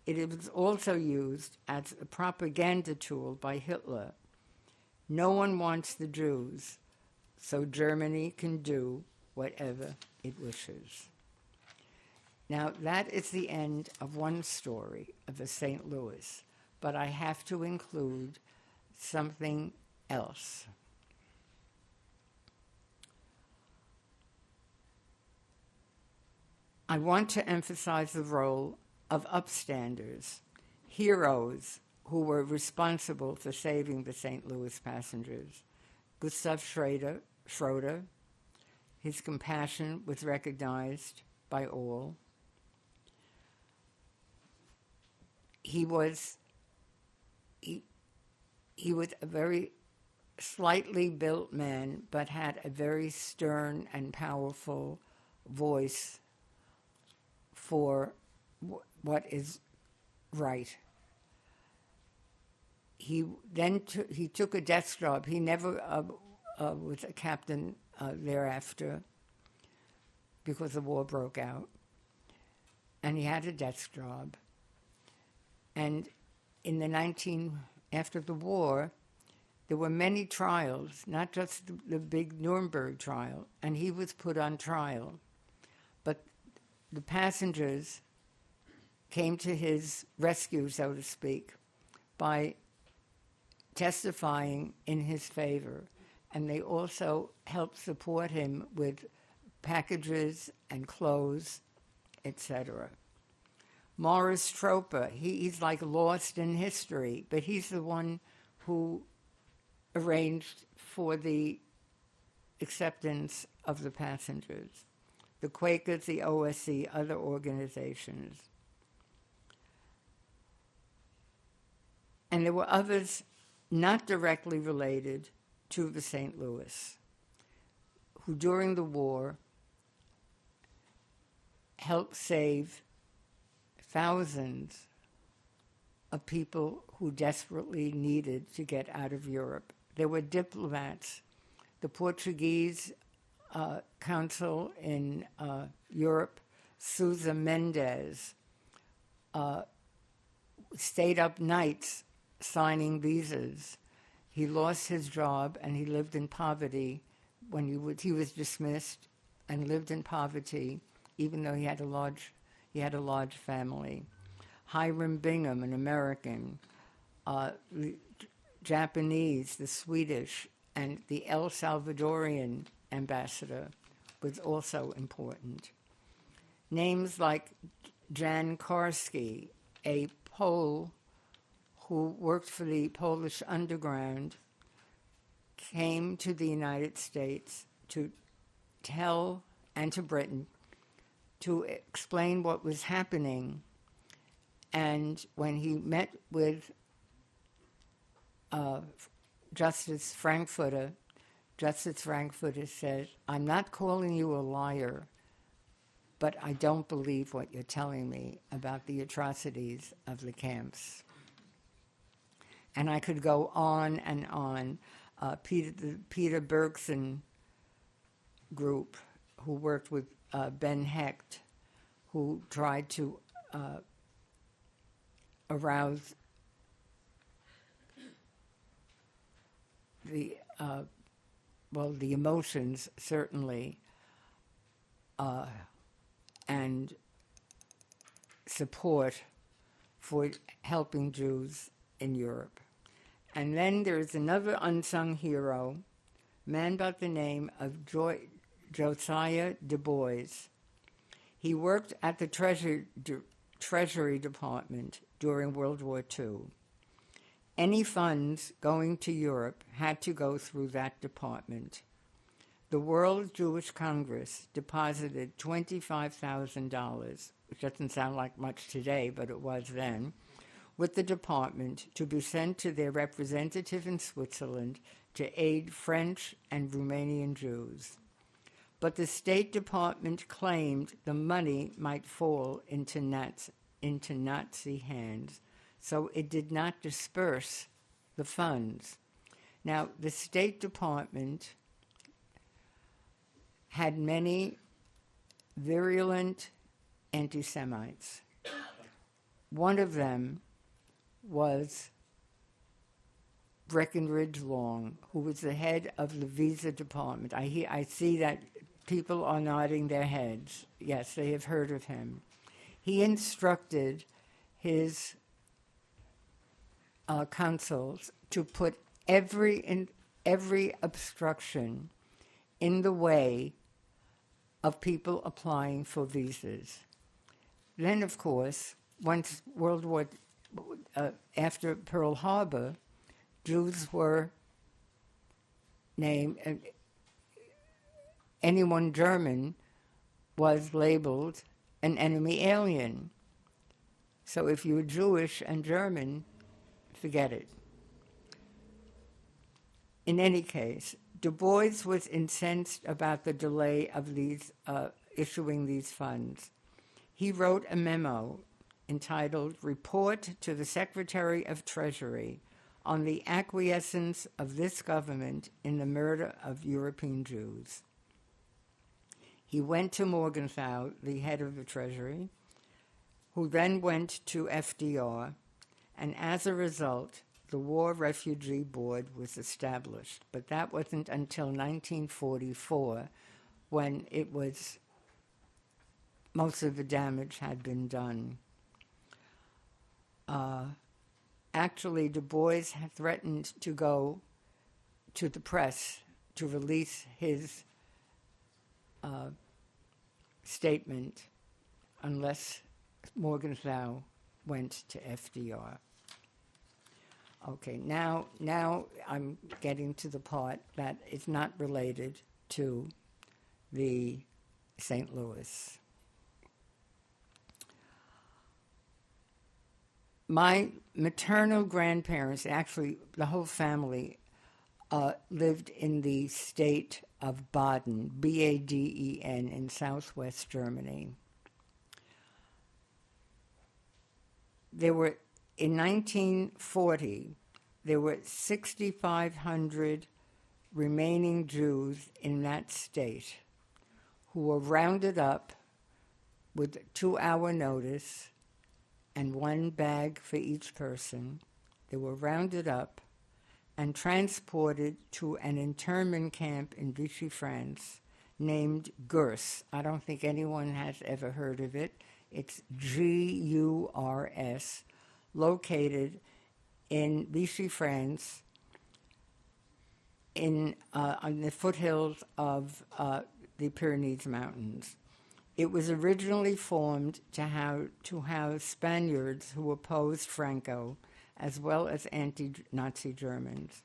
It was also used as a propaganda tool by Hitler. No one wants the Jews, so Germany can do whatever it wishes. Now, that is the end of one story of the St. Louis, but I have to include something else. I want to emphasize the role of upstanders, heroes who were responsible for saving the St. Louis passengers. Gustav Schroeder, his compassion was recognized by all. He was a very slightly built man, but had a very stern and powerful voice for what is right. He then he took a desk job. He never was a captain thereafter because the war broke out. And he had a desk job. And after the war, there were many trials, not just the big Nuremberg trial, and he was put on trial. But the passengers came to his rescue, so to speak, by testifying in his favor. And they also helped support him with packages and clothes, etc. Morris Troper, he's like lost in history, but he's the one who arranged for the acceptance of the passengers. The Quakers, the OSC, other organizations. And there were others not directly related to the St. Louis, who during the war helped save thousands of people who desperately needed to get out of Europe. There were diplomats. The Portuguese consul in Europe, Sousa Mendes, stayed up nights signing visas. He lost his job and he lived in poverty when he was dismissed and lived in poverty, even though he had a large family. Hiram Bingham, an American, the Japanese, the Swedish, and the El Salvadorian ambassador was also important. Names like Jan Karski, a Pole who worked for the Polish underground, came to the United States to tell, and to Britain, to explain what was happening. And when he met with Justice Frankfurter said, "I'm not calling you a liar, but I don't believe what you're telling me about the atrocities of the camps." And I could go on and on. The Peter Bergson group, who worked with Ben Hecht, who tried to arouse the emotions, certainly, and support for helping Jews in Europe. And then there's another unsung hero, a man by the name of Josiah Du Bois. He worked at the Treasury Department during World War II. Any funds going to Europe had to go through that department. The World Jewish Congress deposited $25,000, which doesn't sound like much today, but it was then, with the department to be sent to their representative in Switzerland to aid French and Romanian Jews. But the State Department claimed the money might fall into Nazi hands, so it did not disperse the funds. Now, the State Department had many virulent anti-Semites. One of them was Breckinridge Long, who was the head of the visa department. I see that people are nodding their heads. Yes, they have heard of him. He instructed his consuls to put every obstruction in the way of people applying for visas. Then, of course, once after Pearl Harbor, Jews were named, anyone German was labeled an enemy alien. So if you were Jewish and German, forget it. In any case, Du Bois was incensed about the delay of issuing these funds. He wrote a memo entitled Report to the Secretary of Treasury on the acquiescence of this government in the murder of European Jews. He went to Morgenthau, the head of the Treasury, who then went to FDR, and as a result, the War Refugee Board was established. But that wasn't until 1944 when most of the damage had been done. Actually, Du Bois had threatened to go to the press to release his statement unless Morgenthau went to FDR. Okay, now I'm getting to the part that is not related to the St. Louis. My maternal grandparents, actually the whole family, lived in the state of Baden, Baden, in southwest Germany. In 1940, there were 6,500 remaining Jews in that state who were rounded up with 2-hour notice and one bag for each person. They were rounded up and transported to an internment camp in Vichy, France, named Gurs. I don't think anyone has ever heard of it. It's Gurs, located in Vichy, France, on the foothills of the Pyrenees Mountains. It was originally formed to house Spaniards who opposed Franco, as well as anti-Nazi Germans.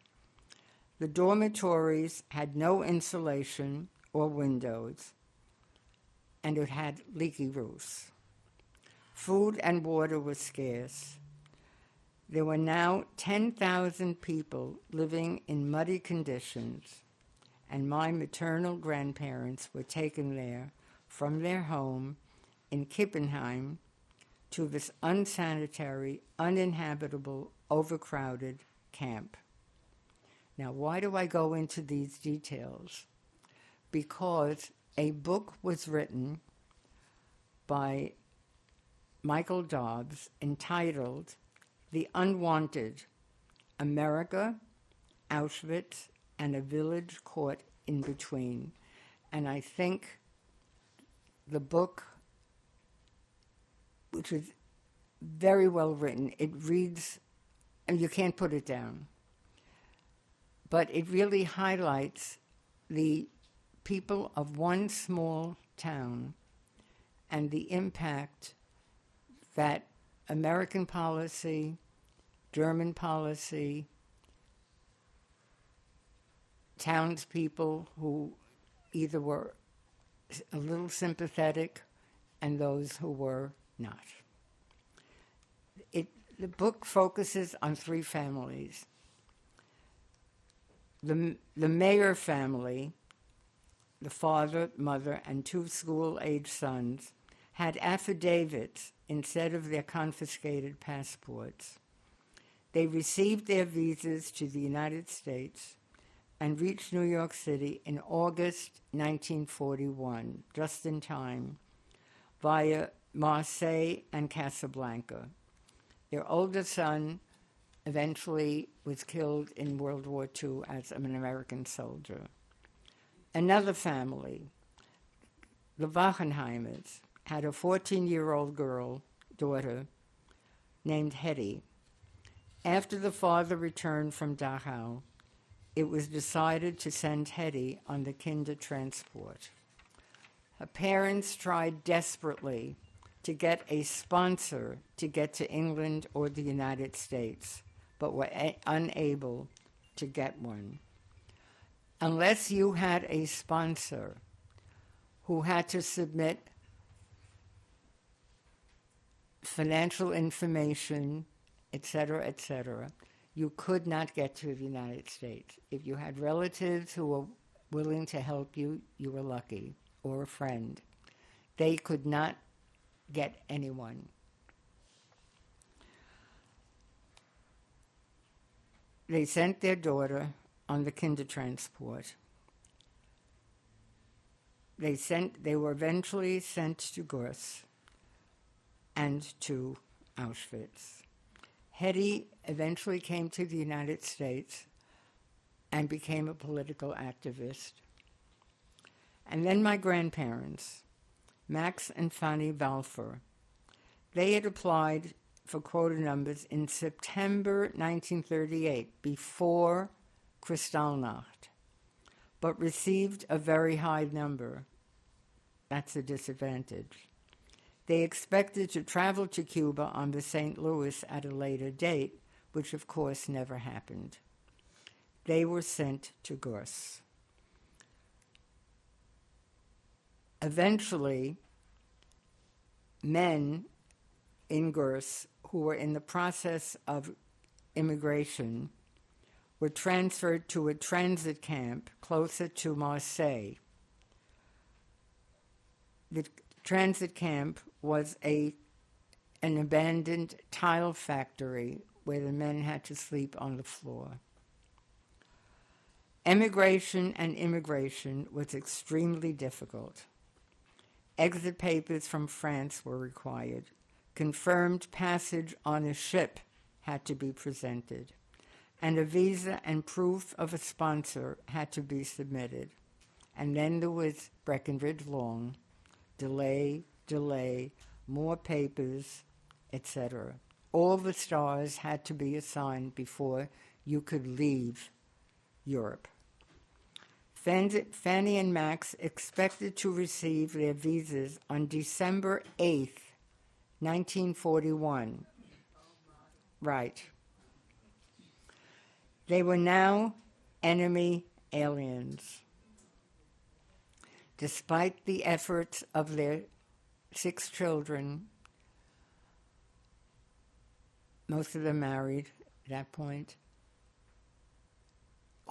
The dormitories had no insulation or windows, and it had leaky roofs. Food and water were scarce. There were now 10,000 people living in muddy conditions, and my maternal grandparents were taken there from their home in Kippenheim to this unsanitary, uninhabitable, overcrowded camp. Now, why do I go into these details? Because a book was written by Michael Dobbs entitled The Unwanted: America, Auschwitz, and a Village Caught in Between. And I think the book, which is very well written. It reads, and you can't put it down. But it really highlights the people of one small town and the impact that American policy, German policy, townspeople who either were a little sympathetic and those who were not. The book focuses on three families. The Mayer family, the father, mother, and two school-age sons, had affidavits instead of their confiscated passports. They received their visas to the United States and reached New York City in August 1941, just in time, via Marseille and Casablanca. Their older son eventually was killed in World War II as an American soldier. Another family, the Wachenheimers, had a 14-year-old daughter named Hetty. After the father returned from Dachau, it was decided to send Hetty on the Kindertransport. Her parents tried desperately to get a sponsor to get to England or the United States, but were unable to get one. Unless you had a sponsor who had to submit financial information, etc., you could not get to the United States. If you had relatives who were willing to help you, you were lucky, or a friend. They could not get anyone. They sent their daughter on the Kindertransport. They were eventually sent to Gurs and to Auschwitz. Hetty eventually came to the United States and became a political activist. And then my grandparents, Max and Fanny Walfer, they had applied for quota numbers in September 1938, before Kristallnacht, but received a very high number. That's a disadvantage. They expected to travel to Cuba on the St. Louis at a later date, which of course never happened. They were sent to Gurs. Eventually, men in Gurs who were in the process of immigration were transferred to a transit camp closer to Marseille. The transit camp was an abandoned tile factory where the men had to sleep on the floor. Emigration and immigration was extremely difficult. Exit papers from France were required. Confirmed passage on a ship had to be presented, and a visa and proof of a sponsor had to be submitted. And then there was Breckenridge Long, delay, more papers, etc. All the stars had to be assigned before you could leave Europe. Fanny and Max expected to receive their visas on December 8th, 1941. Right. They were now enemy aliens. Despite the efforts of their 6 children, most of them married at that point,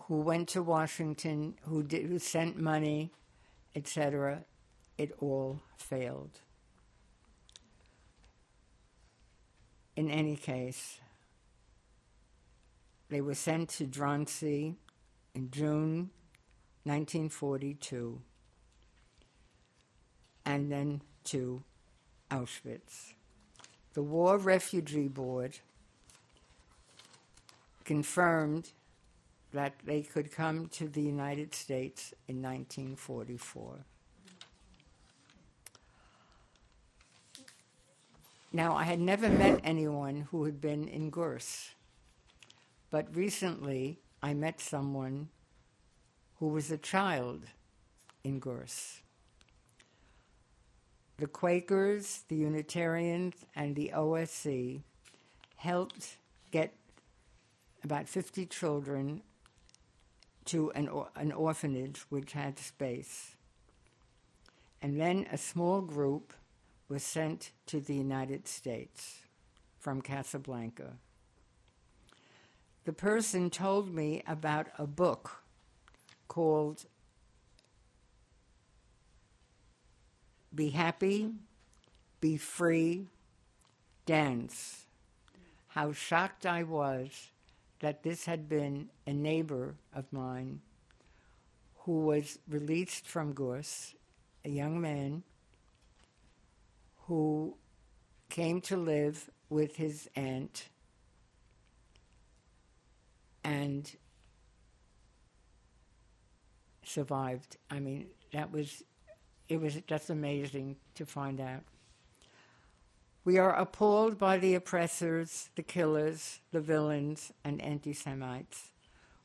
who went to Washington, who sent money, etc., it all failed. In any case, they were sent to Drancy in June 1942, and then to Auschwitz. The War Refugee Board confirmed that they could come to the United States in 1944. Now, I had never met anyone who had been in Gurs, but recently I met someone who was a child in Gurs. The Quakers, the Unitarians, and the OSC helped get about 50 children to an orphanage which had space. And then a small group was sent to the United States from Casablanca. The person told me about a book called Be Happy, Be Free, Dance. How shocked I was that this had been a neighbor of mine who was released from Gurs, a young man who came to live with his aunt and survived. I mean, it was just amazing to find out. We are appalled by the oppressors, the killers, the villains, and anti-Semites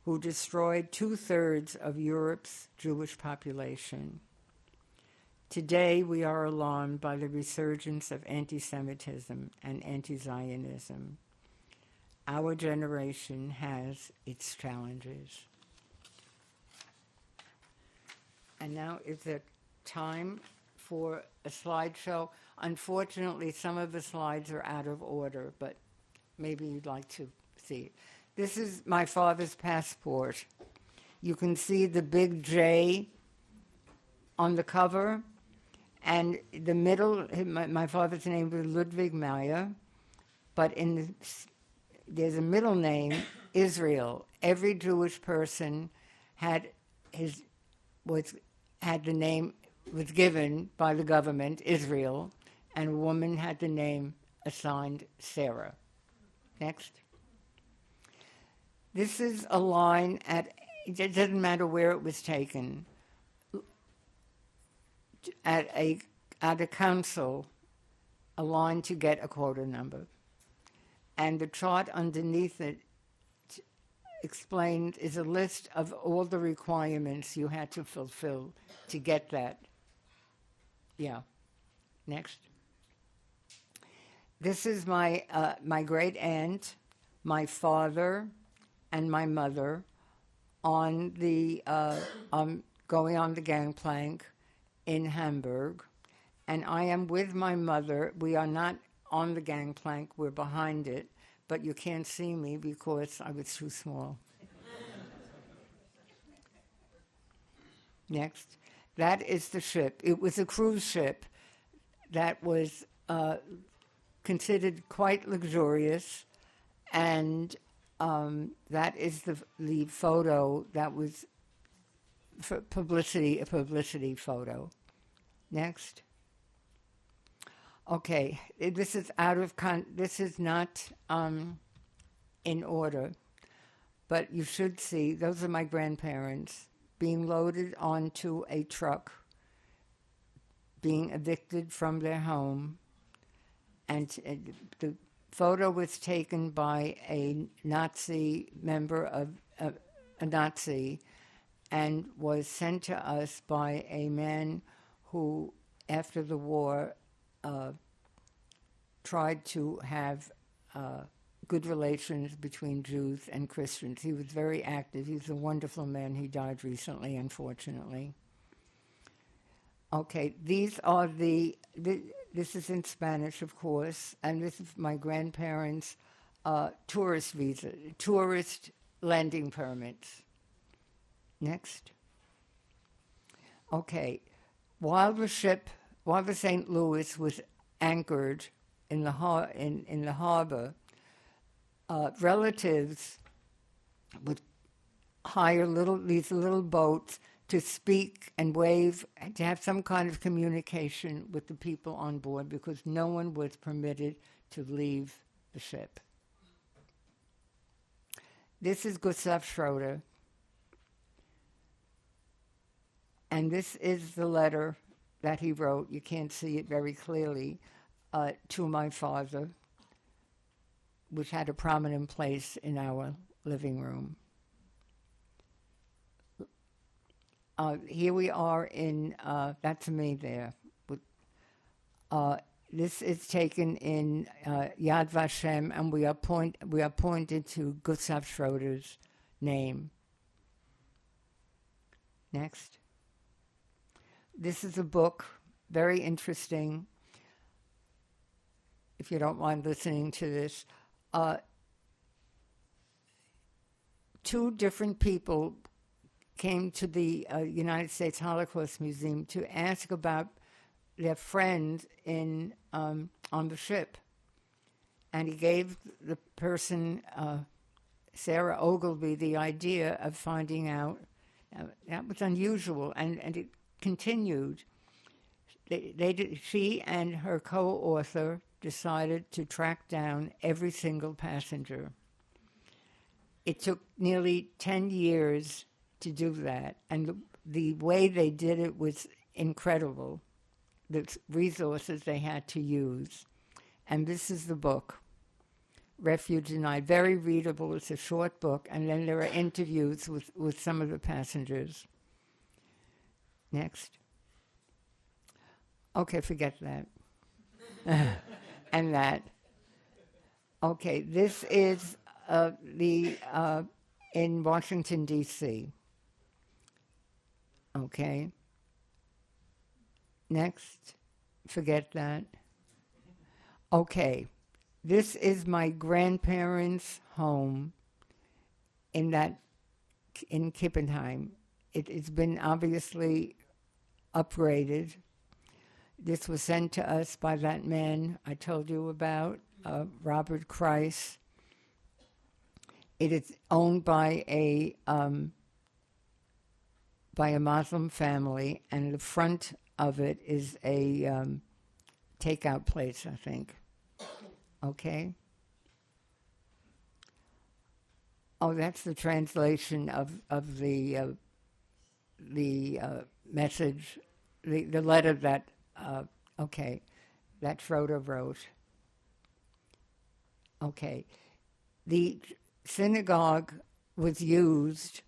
who destroyed 2/3 of Europe's Jewish population. Today, we are alarmed by the resurgence of anti-Semitism and anti-Zionism. Our generation has its challenges. And now is the time for a slideshow. Unfortunately, some of the slides are out of order, but maybe you'd like to see it. This is my father's passport. You can see the big J on the cover, and the middle, my father's name was Ludwig Meyer, but there's a middle name, Israel. Every Jewish person had the name, was given by the government, Israel, and a woman had the name assigned Sarah. Next. This is a line it doesn't matter where it was taken, at a council, a line to get a quota number. And the chart underneath it explained is a list of all the requirements you had to fulfill to get that. Yeah. Next. This is my great aunt, my father, and my mother on the going on the gangplank in Hamburg, and I am with my mother. We are not on the gangplank, we're behind it, but you can't see me because I was too small. Next. That is the ship. It was a cruise ship that was considered quite luxurious, and that is the photo that was for a publicity photo. Next. Okay, this is this is not in order, but you should see, those are my grandparents being loaded onto a truck, being evicted from their home, and the photo was taken by a Nazi member of a Nazi, and was sent to us by a man who, after the war, tried to have good relations between Jews and Christians. He was very active. He was a wonderful man. He died recently, unfortunately. Okay, these are this is in Spanish, of course, and this is my grandparents' tourist visa, tourist landing permits. Next. Okay, while the St. Louis was anchored in the harbor, relatives would hire these little boats to speak and wave, and to have some kind of communication with the people on board, because no one was permitted to leave the ship. This is Gustav Schroeder, and this is the letter that he wrote. You can't see it very clearly. to my father, which had a prominent place in our living room. Here we are in, that's me there. This is taken in Yad Vashem, and we are pointed to Gustav Schroeder's name. Next. This is a book, very interesting. If you don't mind listening to this, two different people came to the United States Holocaust Museum to ask about their friend in on the ship, and he gave the person Sarah Ogilvy the idea of finding out. That was unusual, and it continued. She and her co-author decided to track down every single passenger. It took nearly 10 years to do that, and the way they did it was incredible, the resources they had to use. And this is the book, Refuge Denied. Very readable. It's a short book, and then there are interviews with some of the passengers. Next. Okay, forget that. And that. Okay, this is in Washington, D.C. Okay. Next. Forget that. Okay. This is my grandparents' home in Kippenheim. It's been obviously upgraded. This was sent to us by that man I told you about, Robert Kreis. It is owned by a Muslim family, and the front of it is a takeout place, I think. Okay. Oh, that's the translation of the message, the letter that that Schroeder wrote. Okay. The synagogue was used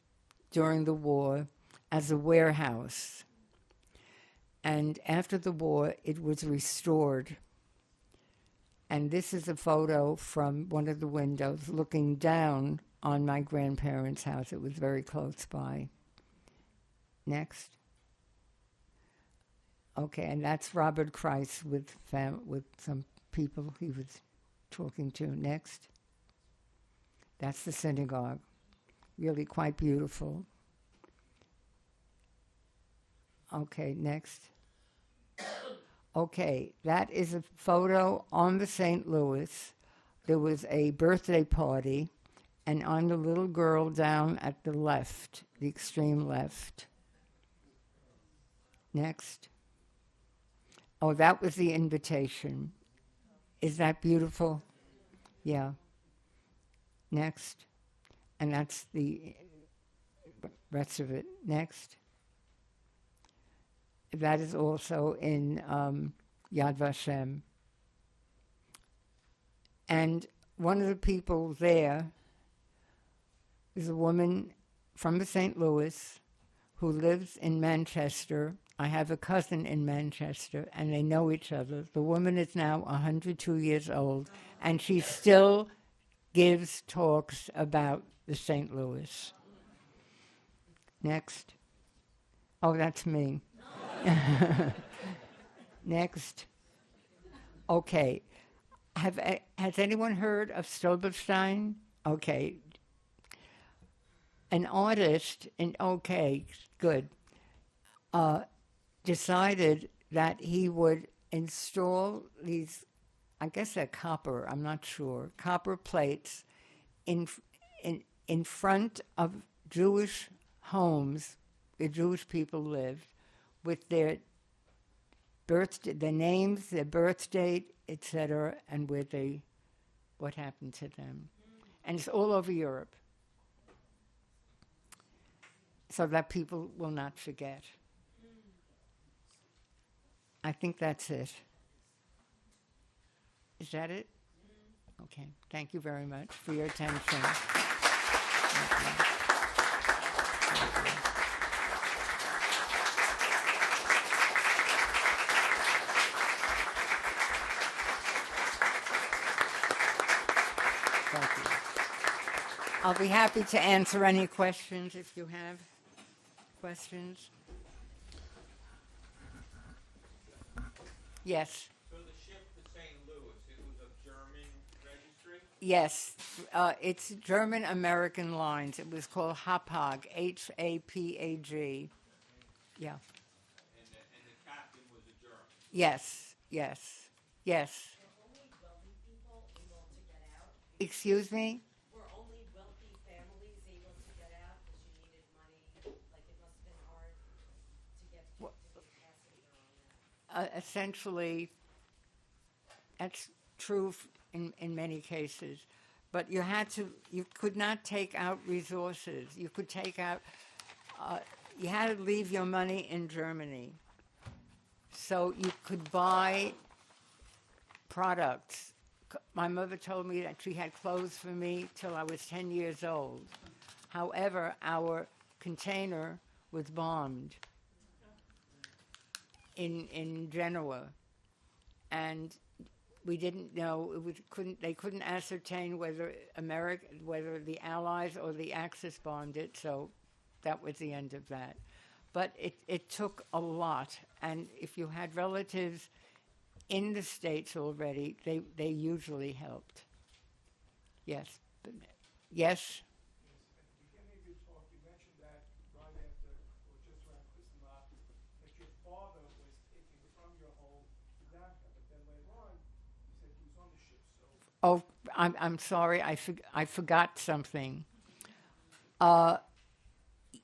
during the war as a warehouse, and after the war it was restored. And this is a photo from one of the windows looking down on my grandparents' house. It was very close by. Next. Okay, and that's Robert Kreis with some people he was talking to. Next. That's the synagogue. Really quite beautiful. Okay, next. Okay, that is a photo on the St. Louis. There was a birthday party, and on the little girl down at the left, the extreme left. Next. Oh, that was the invitation. Is that beautiful? Yeah. Next. And that's the rest of it. Next. That is also in Yad Vashem. And one of the people there is a woman from the St. Louis who lives in Manchester. I have a cousin in Manchester, and they know each other. The woman is now 102 years old, and she still gives talks about the St. Louis. Next. Oh, that's me. Next. Okay. Has anyone heard of Stolberstein? Okay. An artist, good, decided that he would install these, I guess they're copper, I'm not sure, copper plates in front of Jewish homes where Jewish people lived, with their names, their birth date, etc., and what happened to them. And it's all over Europe, so that people will not forget. I think that's it. Is that it? Okay. Thank you very much for your attention. Thank you. I'll be happy to answer any questions if you have questions. Yes. So the ship to St. Louis, it was of German registry? Yes, it's German American Lines. It was called Hapag, Hapag. Yeah. And the captain was a German? Yes, yes, yes. Were only wealthy people able to get out? Excuse me? Were only wealthy families able to get out because you needed money? Like it must have been hard to get to be a passenger on that. Essentially, that's true in many cases. But you could not take out resources. You could take out, you had to leave your money in Germany. So you could buy products. My mother told me that she had clothes for me till I was 10 years old. However, our container was bombed in Genoa, and we didn't know. They couldn't ascertain whether the Allies or the Axis bombed it. So that was the end of that. But it took a lot, and if you had relatives in the States already, they usually helped. Yes. Yes. At the beginning of your talk, you mentioned that right after, or just around Kristallnacht, that your father was taken from your home to Dhaka, but then later on, you said he was on the ship. So. Oh, I'm sorry. I forgot something.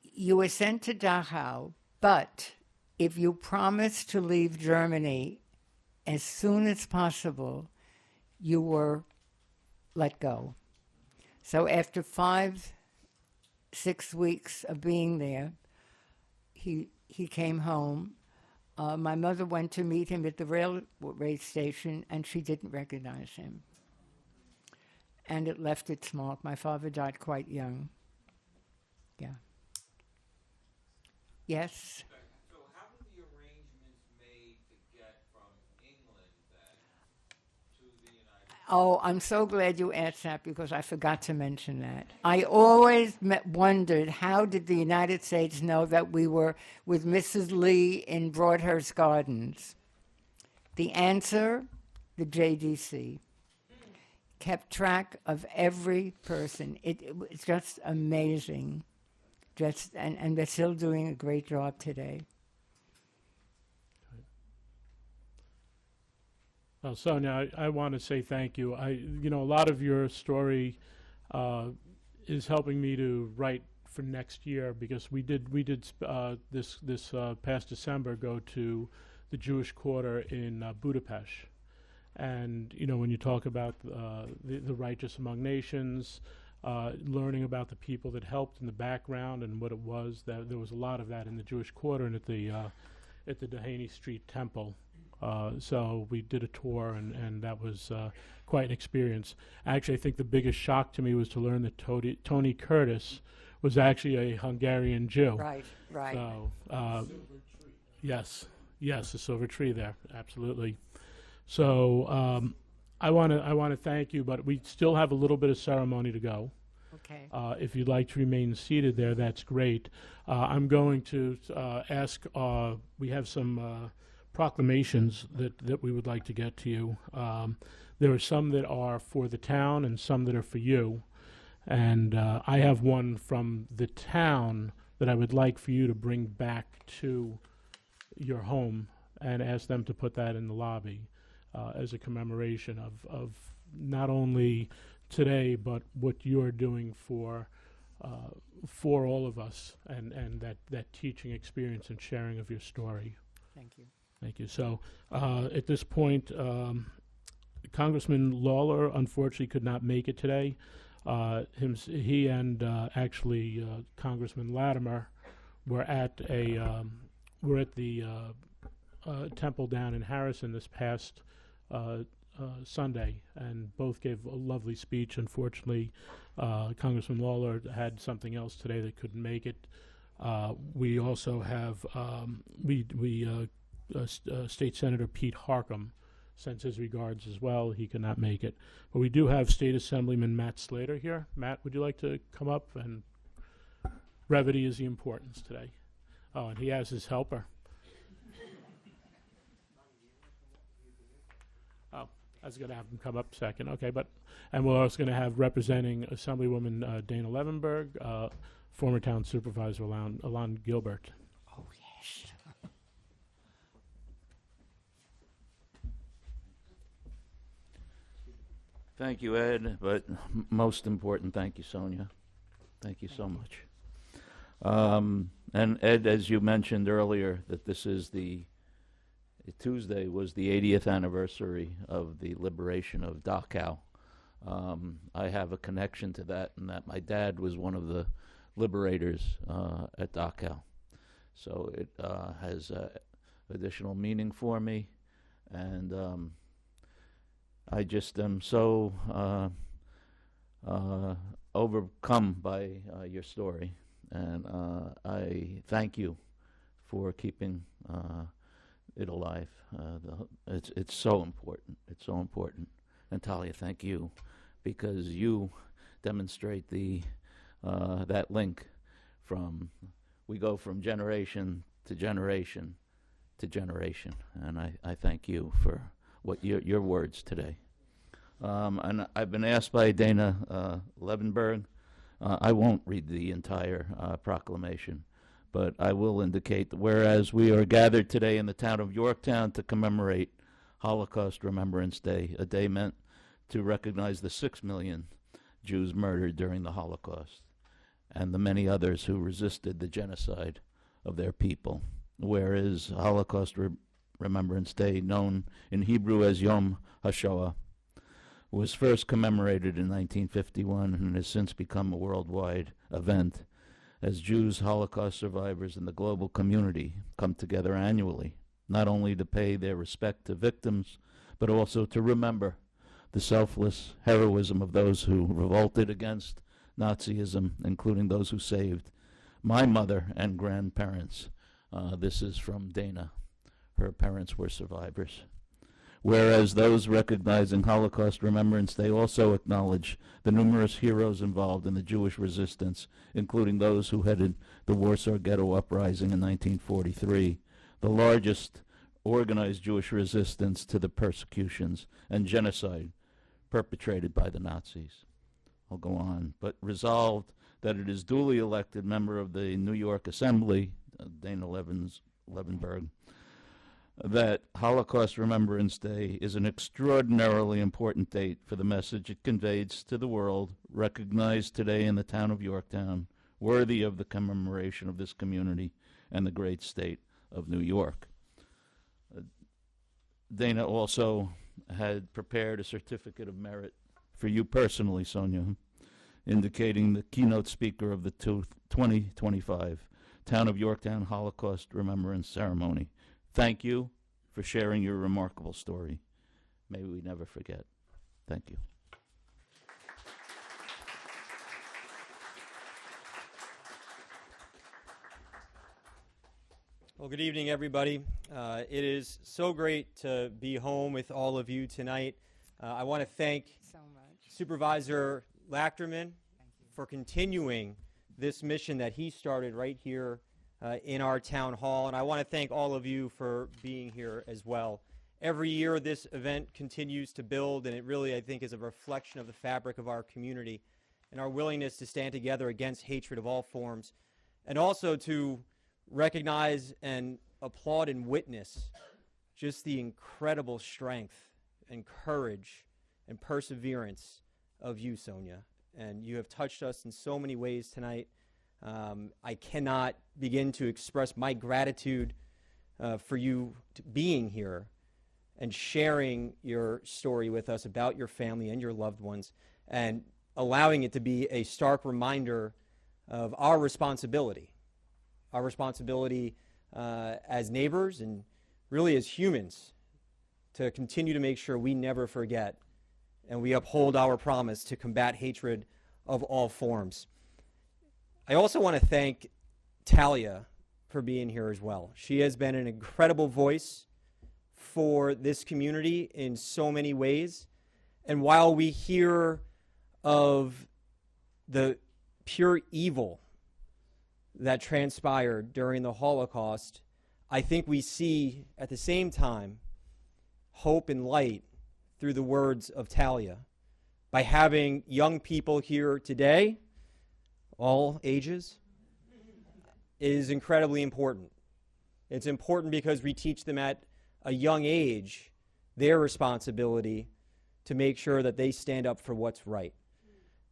You were sent to Dachau, but if you promised to leave Germany as soon as possible, you were let go. So after 5-6 weeks of being there, he came home. My mother went to meet him at the railway station, and she didn't recognize him. And it left its mark. My father died quite young. Yeah. Yes? So how were the arrangements made to get from England then to the United States? Oh, I'm so glad you asked that because I forgot to mention that. I always wondered, how did the United States know that we were with Mrs. Lee in Broadhurst Gardens? The answer, the JDC. Kept track of every person. It was just amazing. And they're still doing a great job today. Well, Sonia, I want to say thank you. A lot of your story is helping me to write for next year, because we did this past December go to the Jewish Quarter in Budapest. And, when you talk about the righteous among nations, learning about the people that helped in the background and what it was, that there was a lot of that in the Jewish Quarter and at the Dehaney Street Temple. So we did a tour, and that was quite an experience. Actually, I think the biggest shock to me was to learn that Tony Curtis was actually a Hungarian Jew. Right. So, yes, the silver tree there, absolutely. So I want to thank you, but we still have a little bit of ceremony to go. Okay. If you'd like to remain seated there, that's great. I'm going to ask. We have some proclamations that we would like to get to you. There are some that are for the town and some that are for you. And I have one from the town that I would like for you to bring back to your home and ask them to put that in the lobby as a commemoration of not only today, but what you're doing for all of us, and that teaching experience and sharing of your story. Thank you. Thank you. So at this point, Congressman Lawler unfortunately could not make it today. He and actually Congressman Latimer were at the temple down in Harrison this past Sunday, and both gave a lovely speech. Unfortunately, Congressman Lawler had something else today that couldn't make it. We also have State Senator Pete Harcum sends his regards as well. He could not make it. But we do have State Assemblyman Matt Slater here. Matt, would you like to come up? And brevity is the importance today. Oh, and he has his helper. Oh, I was going to have him come up second. Okay, and we're also going to have representing Assemblywoman Dana Levenberg, former town supervisor Alon Gilbert. Oh, yes. Thank you, Ed, but most important, thank you, Sonia. Thank you so much. And Ed, as you mentioned earlier, that this is Tuesday was the 80th anniversary of the liberation of Dachau. I have a connection to that, and that my dad was one of the liberators at Dachau. So it has additional meaning for me, and I just am so overcome by your story, and I thank you for keeping it alive. It's so important. It's so important. And Talia, thank you, because you demonstrate that link we go from generation to generation to generation, and I thank you for what your words today. And I've been asked by Dana Levenberg. I won't read the entire proclamation, but I will indicate that whereas we are gathered today in the town of Yorktown to commemorate Holocaust Remembrance Day, a day meant to recognize the 6 million Jews murdered during the Holocaust and the many others who resisted the genocide of their people, whereas Holocaust Remembrance Day, known in Hebrew as Yom HaShoah, was first commemorated in 1951 and has since become a worldwide event as Jews, Holocaust survivors, and the global community come together annually, not only to pay their respect to victims, but also to remember the selfless heroism of those who revolted against Nazism, including those who saved my mother and grandparents. This is from Dana. Her parents were survivors. Whereas those recognizing Holocaust Remembrance Day also acknowledge the numerous heroes involved in the Jewish resistance, including those who headed the Warsaw Ghetto Uprising in 1943, the largest organized Jewish resistance to the persecutions and genocide perpetrated by the Nazis. I'll go on. But resolved that it is duly elected member of the New York Assembly, Dana Levenberg, that Holocaust Remembrance Day is an extraordinarily important date for the message it conveys to the world, recognized today in the town of Yorktown, worthy of the commemoration of this community and the great state of New York. Dana also had prepared a certificate of merit for you personally, Sonia, indicating the keynote speaker of the 2025 Town of Yorktown Holocaust Remembrance Ceremony. Thank you for sharing your remarkable story. May we never forget. Thank you. Well, good evening, everybody. It is so great to be home with all of you tonight. I want to thank Supervisor Lachterman for continuing this mission that he started right here in our town hall, and I want to thank all of you for being here as well. Every year this event continues to build, and it really, I think, is a reflection of the fabric of our community and our willingness to stand together against hatred of all forms, and also to recognize and applaud and witness just the incredible strength and courage and perseverance of you, Sonia. And you have touched us in so many ways tonight. I cannot begin to express my gratitude for you being here and sharing your story with us about your family and your loved ones, and allowing it to be a stark reminder of our responsibility as neighbors and really as humans to continue to make sure we never forget and we uphold our promise to combat hatred of all forms. I also want to thank Talia for being here as well. She has been an incredible voice for this community in so many ways. And while we hear of the pure evil that transpired during the Holocaust, I think we see at the same time hope and light through the words of Talia. By having young people here today, all ages, is incredibly important. It's important because we teach them at a young age their responsibility to make sure that they stand up for what's right.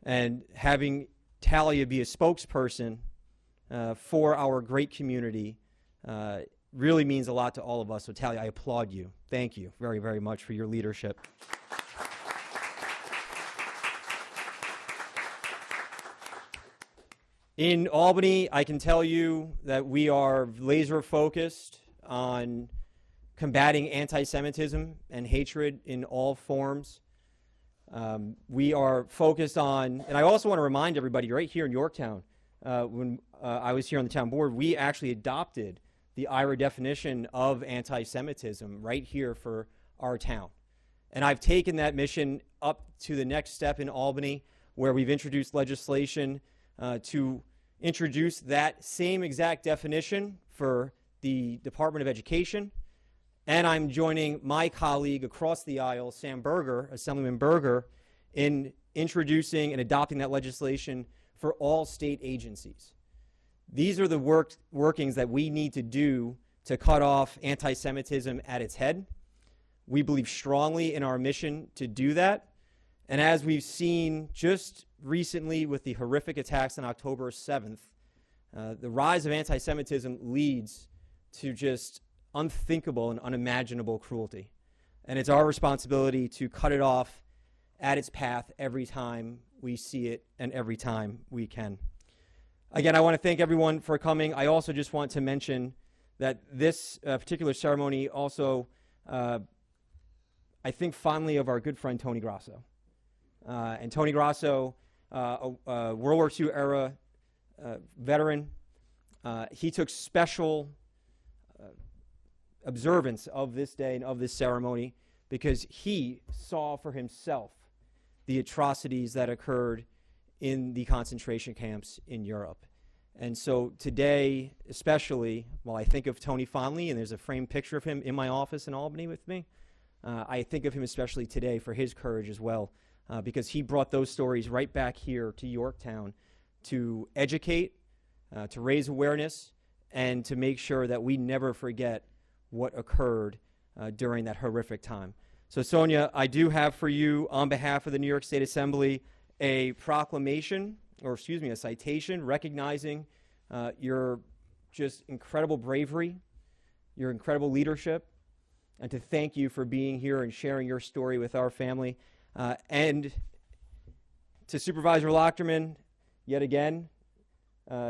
And having Talia be a spokesperson for our great community really means a lot to all of us. So Talia, I applaud you. Thank you very, very much for your leadership. In Albany, I can tell you that we are laser focused on combating anti-Semitism and hatred in all forms. We are focused on, and I also want to remind everybody right here in Yorktown, when I was here on the town board, we actually adopted the IRA definition of anti-Semitism right here for our town. And I've taken that mission up to the next step in Albany, where we've introduced legislation to introduce that same exact definition for the Department of Education. And I'm joining my colleague across the aisle, Sam Berger, Assemblyman Berger, in introducing and adopting that legislation for all state agencies. These are the workings that we need to do to cut off anti-Semitism at its head. We believe strongly in our mission to do that. And as we've seen just recently with the horrific attacks on October 7th, the rise of anti-Semitism leads to just unthinkable and unimaginable cruelty. And it's our responsibility to cut it off at its path every time we see it and every time we can. Again, I want to thank everyone for coming. I also just want to mention that this particular ceremony also, I think fondly of our good friend Tony Grasso. And Tony Grasso, a World War II era veteran, he took special observance of this day and of this ceremony because he saw for himself the atrocities that occurred in the concentration camps in Europe. And so today, especially, while I think of Tony fondly, and there's a framed picture of him in my office in Albany with me, I think of him especially today for his courage as well, because he brought those stories right back here to Yorktown to educate, to raise awareness, and to make sure that we never forget what occurred during that horrific time. So Sonia, I do have for you, on behalf of the New York State Assembly, a proclamation, or excuse me, a citation recognizing your just incredible bravery, your incredible leadership, and to thank you for being here and sharing your story with our family. And to Supervisor Lochterman, yet again,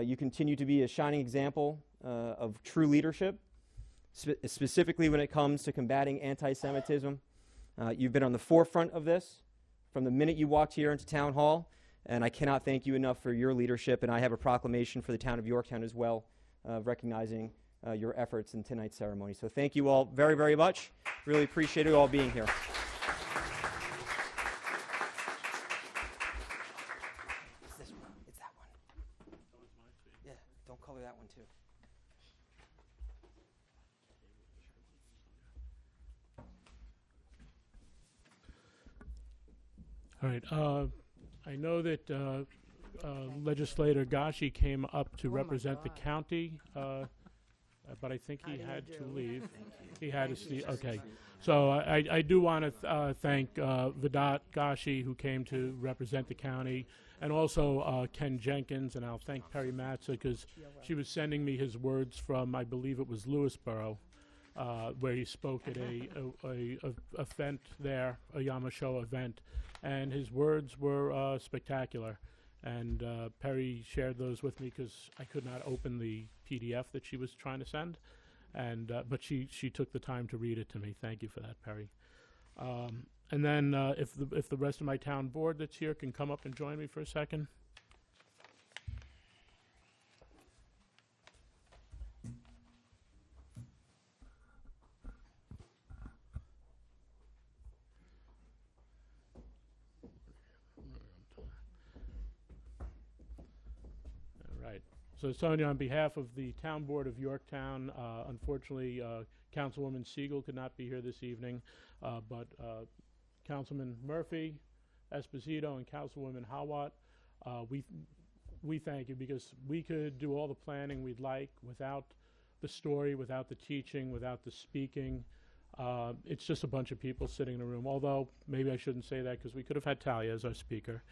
you continue to be a shining example of true leadership, specifically when it comes to combating anti-Semitism. You've been on the forefront of this from the minute you walked here into Town Hall, and I cannot thank you enough for your leadership. And I have a proclamation for the town of Yorktown as well, recognizing your efforts in tonight's ceremony. So thank you all very, very much. Really appreciate you all being here. It's this one. It's that one. Yeah, don't color that one too. All right. I know that Legislator Gashi came up to represent the county, but I think he had to leave. He had to see. Okay. So I do want to thank Vedat Gashi, who came to represent the county, and also Ken Jenkins, and I'll thank Perry Matza because she was sending me his words from, I believe it was Lewisboro, where he spoke at a event there, a Yama Show event, and his words were spectacular. And Perry shared those with me because I could not open the PDF that she was trying to send, and but she took the time to read it to me. Thank you for that, Perry. And then if the rest of my town board that's here can come up and join me for a second. All right. So Sonia, on behalf of the town board of Yorktown, unfortunately, Councilwoman Siegel could not be here this evening, but Councilman Murphy, Esposito, and Councilwoman Hawat, we thank you, because we could do all the planning we'd like without the story, without the teaching, without the speaking. It's just a bunch of people sitting in a room. Although maybe I shouldn't say that, because we could have had Talia as our speaker.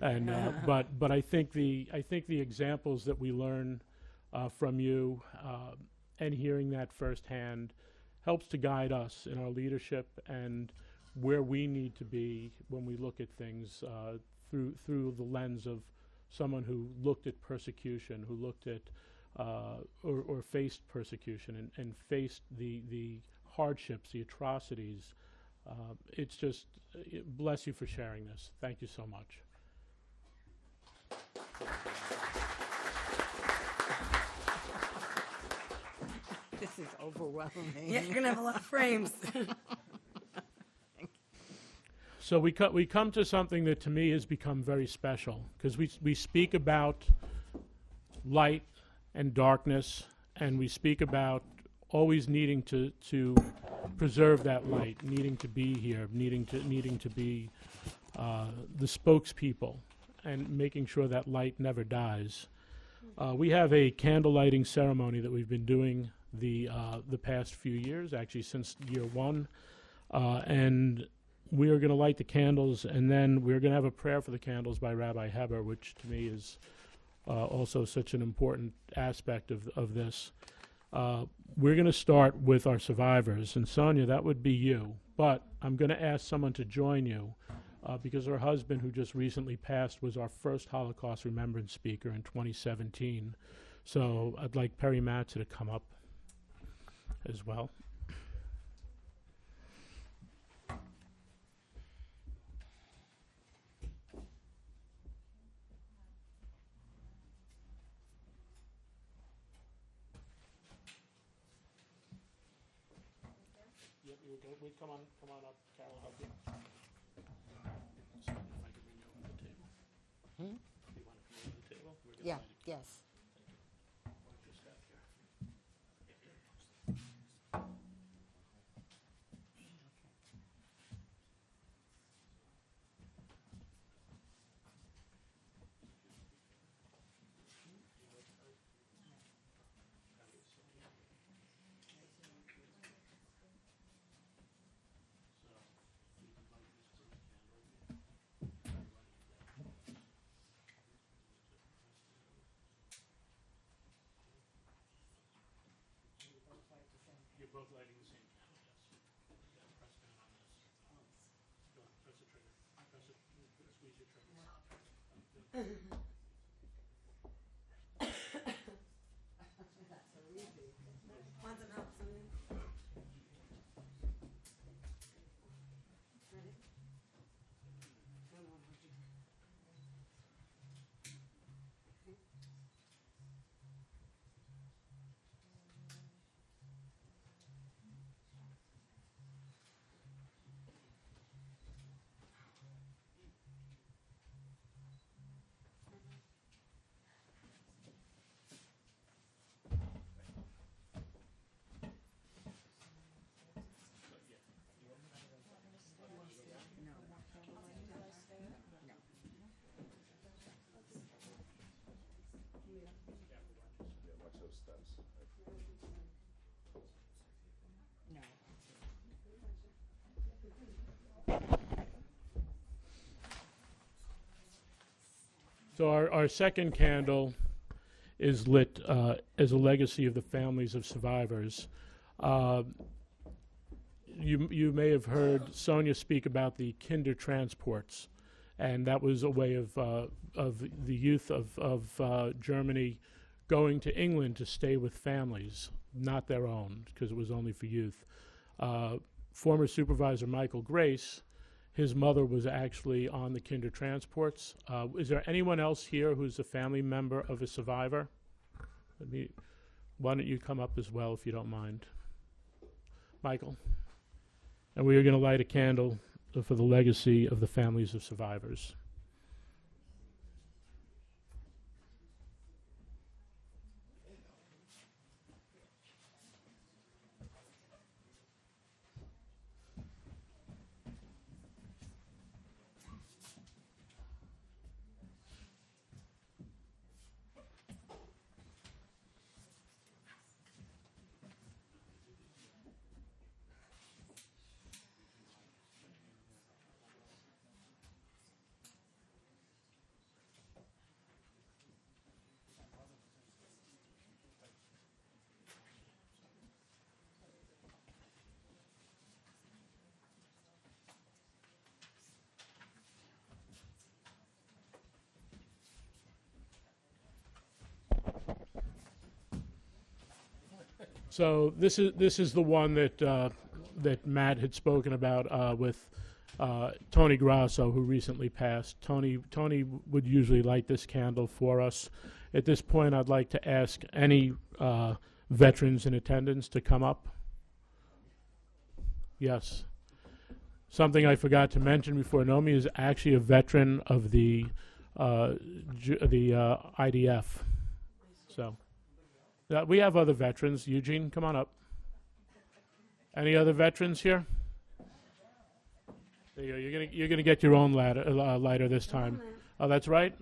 And but I think the examples that we learn from you and hearing that firsthand helps to guide us in our leadership and where we need to be when we look at things through the lens of someone who looked at persecution, who looked at or faced persecution and faced the hardships, the atrocities. It's just, bless you for sharing this. Thank you so much. This is overwhelming. Yeah, you're going to have a lot of frames. So we come to something that to me has become very special, because we speak about light and darkness, and we speak about always needing to preserve that light, needing to be here, needing to be the spokespeople, and making sure that light never dies. We have a candle lighting ceremony that we've been doing the past few years, actually since year one, and we are going to light the candles, and then we're going to have a prayer for the candles by Rabbi Heber, which to me is also such an important aspect of this. We're going to start with our survivors, and Sonia, that would be you. But I'm going to ask someone to join you, because her husband, who just recently passed, was our first Holocaust Remembrance speaker in 2017. So I'd like Perry Matza to come up as well. We come on up, Carol, help you. So if I can bring you over to the table. Hmm? You want to come over to the table? We're gonna Yeah, light it. yes. Watch your step here. You're both lighting the same candle, yes. Yeah, press down on this. Go on, press the trigger. Press it, squeeze your trigger. Want some help, Sonia? Ready? So our second candle is lit as a legacy of the families of survivors. You may have heard Sonia speak about the kinder transports, and that was a way of the youth of Germany going to England to stay with families, not their own, because it was only for youth. former supervisor Michael Grace, his mother was actually on the kinder transports. Is there anyone else here who's a family member of a survivor? Why don't you come up as well, if you don't mind? Michael. And we are going to light a candle for the legacy of the families of survivors. So this is the one that Matt had spoken about with Tony Grasso, who recently passed. Tony would usually light this candle for us. At this point, I'd like to ask any veterans in attendance to come up. Yes. Something I forgot to mention before. Nomi is actually a veteran of the IDF. So. We have other veterans. Eugene, come on up. Any other veterans here? There you go. You're gonna get your own lighter this time. Oh, that's right.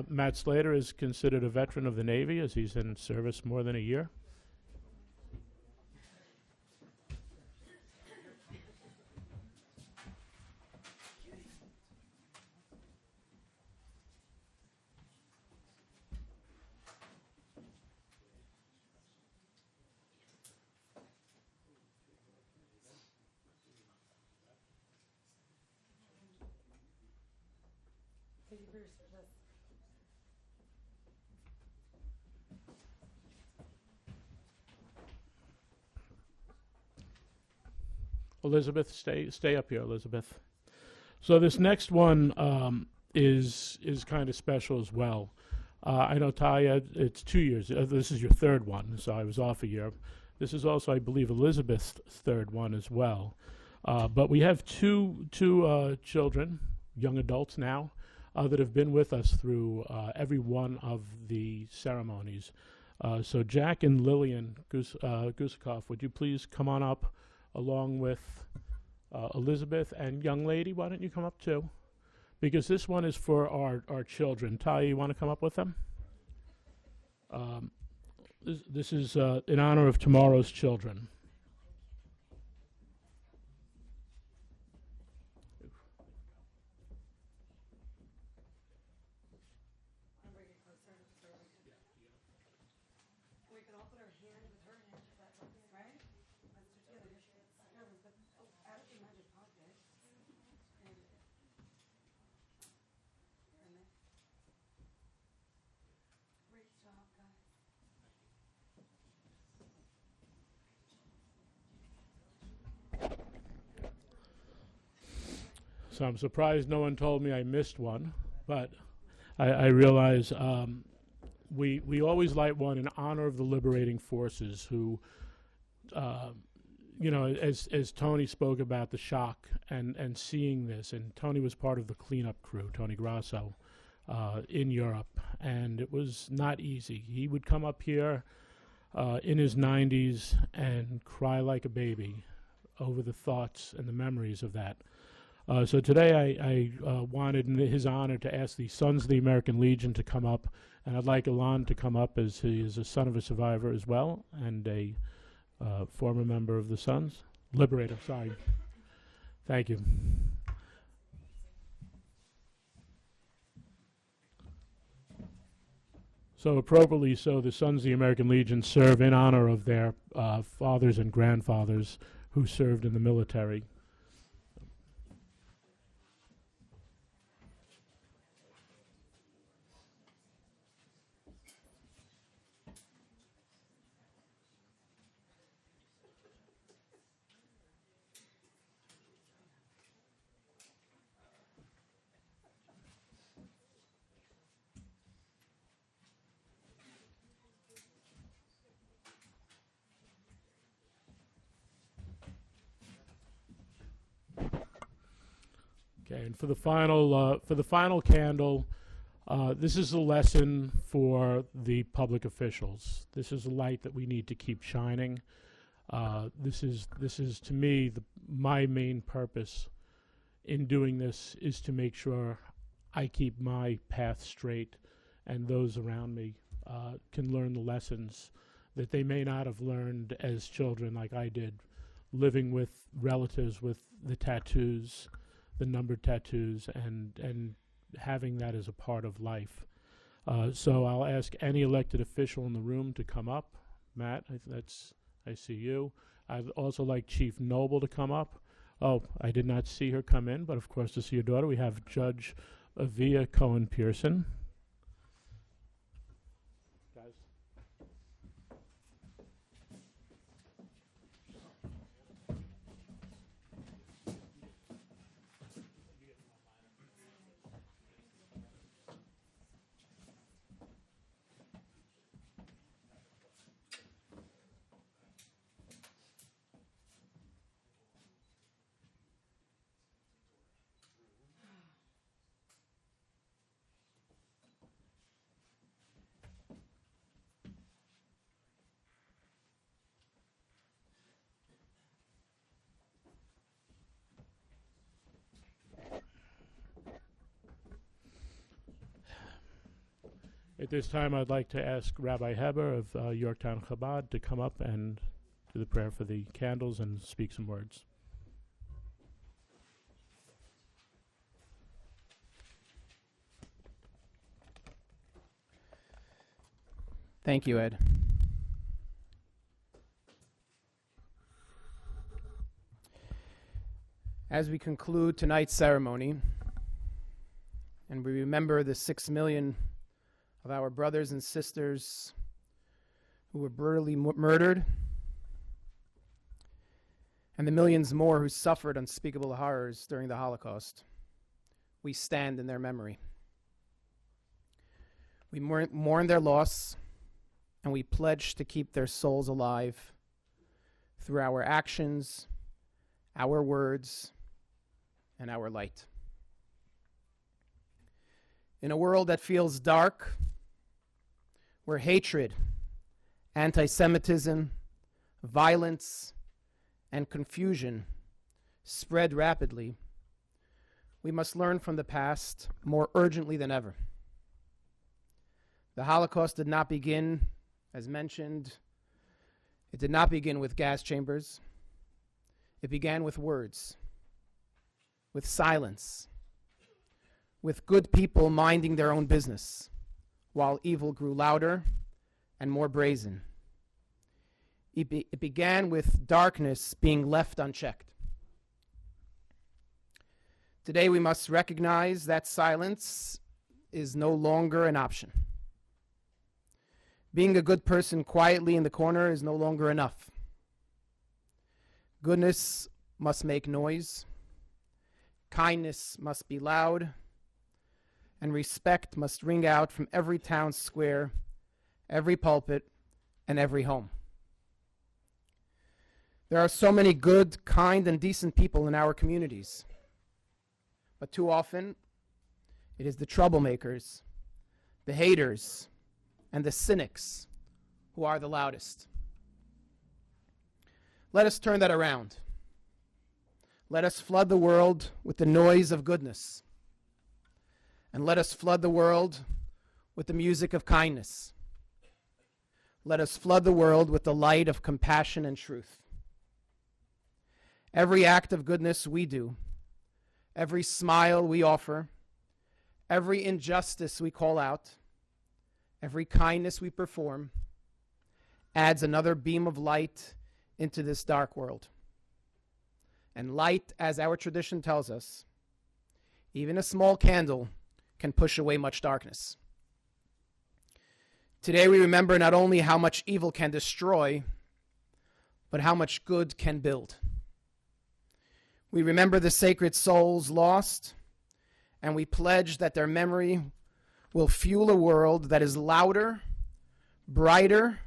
Matt Slater is considered a veteran of the Navy, as he's in service more than a year. Elizabeth, stay up here, Elizabeth. So this next one is kind of special as well. I know, Talia, it's 2 years. This is your third one, so I was off a year. This is also, I believe, Elizabeth's third one as well. But we have two children, young adults now, that have been with us through every one of the ceremonies. So Jack and Lillian Gusikoff, would you please come on up, along with Elizabeth, and young lady, why don't you come up too? Because this one is for our children. Ty, you want to come up with them? This is in honor of tomorrow's children. So I'm surprised no one told me I missed one, but I realize we always light one in honor of the liberating forces who, as Tony spoke about the shock and seeing this, and Tony was part of the cleanup crew, Tony Grasso, in Europe, and it was not easy. He would come up here in his 90s and cry like a baby over the thoughts and the memories of that. So today I wanted, in his honor, to ask the Sons of the American Legion to come up, and I'd like Alon to come up, as he is a son of a survivor as well, and a former member of the Sons. Liberator, sorry. Thank you. So appropriately so, the Sons of the American Legion serve in honor of their fathers and grandfathers who served in the military. Okay, and for the final candle, this is a lesson for the public officials. This is a light that we need to keep shining. This is to me my main purpose in doing this is to make sure I keep my path straight, and those around me can learn the lessons that they may not have learned as children, like I did, living with relatives with the tattoos, the numbered tattoos, and having that as a part of life. So I'll ask any elected official in the room to come up. Matt, I see you. I'd also like Chief Noble to come up. Oh, I did not see her come in, but of course to see your daughter, we have Judge Avia Cohen-Pearson. Guys. At this time, I'd like to ask Rabbi Heber of Yorktown Chabad to come up and do the prayer for the candles and speak some words. Thank you, Ed. As we conclude tonight's ceremony, and we remember the 6 million of our brothers and sisters who were brutally murdered, and the millions more who suffered unspeakable horrors during the Holocaust, we stand in their memory. We mourn their loss, and we pledge to keep their souls alive through our actions, our words, and our light. In a world that feels dark, where hatred, anti-Semitism, violence, and confusion spread rapidly, we must learn from the past more urgently than ever. The Holocaust did not begin, as mentioned, it did not begin with gas chambers. It began with words, with silence, with good people minding their own business, while evil grew louder and more brazen. It began with darkness being left unchecked. Today we must recognize that silence is no longer an option. Being a good person quietly in the corner is no longer enough. Goodness must make noise, kindness must be loud, and respect must ring out from every town square, every pulpit, and every home. There are so many good, kind, and decent people in our communities, but too often it is the troublemakers, the haters, and the cynics who are the loudest. Let us turn that around. Let us flood the world with the noise of goodness. And let us flood the world with the music of kindness. Let us flood the world with the light of compassion and truth. Every act of goodness we do, every smile we offer, every injustice we call out, every kindness we perform, adds another beam of light into this dark world. And light, as our tradition tells us, even a small candle can push away much darkness. Today we remember not only how much evil can destroy, but how much good can build. We remember the sacred souls lost, and we pledge that their memory will fuel a world that is louder, brighter,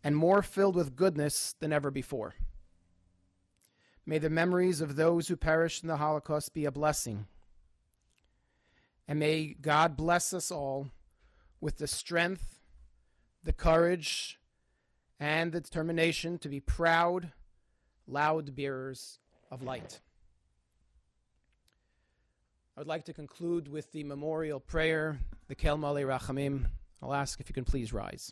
and more filled with goodness than ever before. May the memories of those who perished in the Holocaust be a blessing, And may God bless us all with the strength, the courage, and the determination to be proud, loud bearers of light. I would like to conclude with the memorial prayer, the Kel Malei Rachamim. I'll ask if you can please rise.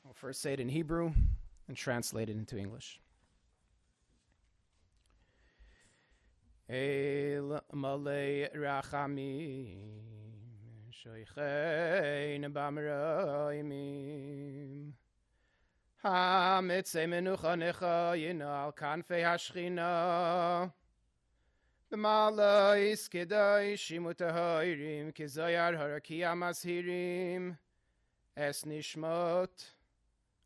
I'll first say it in Hebrew and translate it into English. El Malei Rachamim, Shoichein Bamraimim, HaMitzei Menucha Nechayin al Kanfei HaShchina, B'malais Kedoshim Utahoirim, Kizoyar Harakia Mazhirim, Es Nishmot,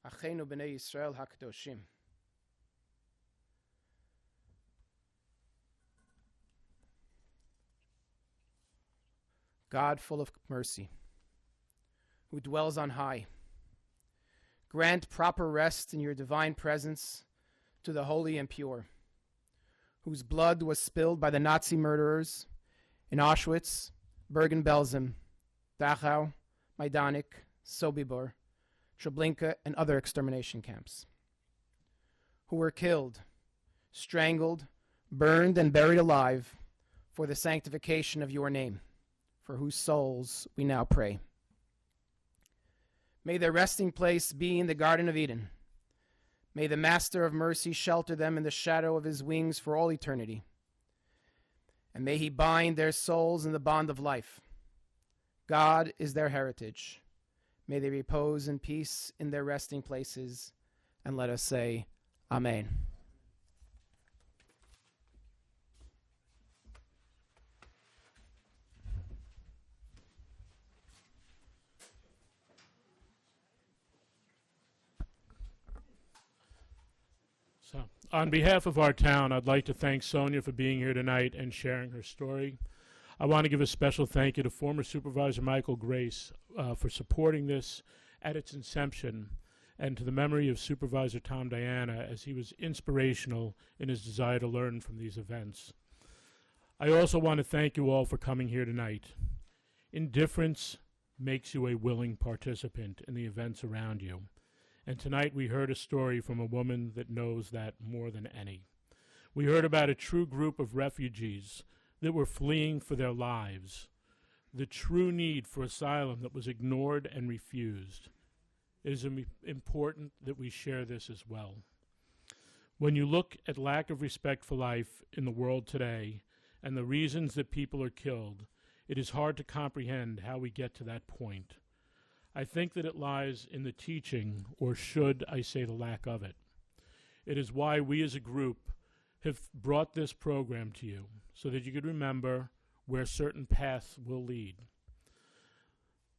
Achenu B'nei Yisrael HaKadoshim. God full of mercy, who dwells on high, grant proper rest in your divine presence to the holy and pure, whose blood was spilled by the Nazi murderers in Auschwitz, Bergen-Belsen, Dachau, Majdanek, Sobibor, Treblinka, and other extermination camps, who were killed, strangled, burned, and buried alive for the sanctification of your name, for whose souls we now pray. May their resting place be in the Garden of Eden. May the Master of Mercy shelter them in the shadow of his wings for all eternity. And may he bind their souls in the bond of life. God is their heritage. May they repose in peace in their resting places. And let us say, Amen. So, on behalf of our town, I'd like to thank Sonia for being here tonight and sharing her story. I want to give a special thank you to former Supervisor Michael Grace for supporting this at its inception, and to the memory of Supervisor Tom Diana, as he was inspirational in his desire to learn from these events. I also want to thank you all for coming here tonight. Indifference makes you a willing participant in the events around you. And tonight we heard a story from a woman that knows that more than any. We heard about a true group of refugees that were fleeing for their lives, the true need for asylum that was ignored and refused. It is important that we share this as well. When you look at lack of respect for life in the world today and the reasons that people are killed, it is hard to comprehend how we get to that point. I think that it lies in the teaching, or should I say the lack of it. It is why we as a group have brought this program to you, so that you could remember where certain paths will lead.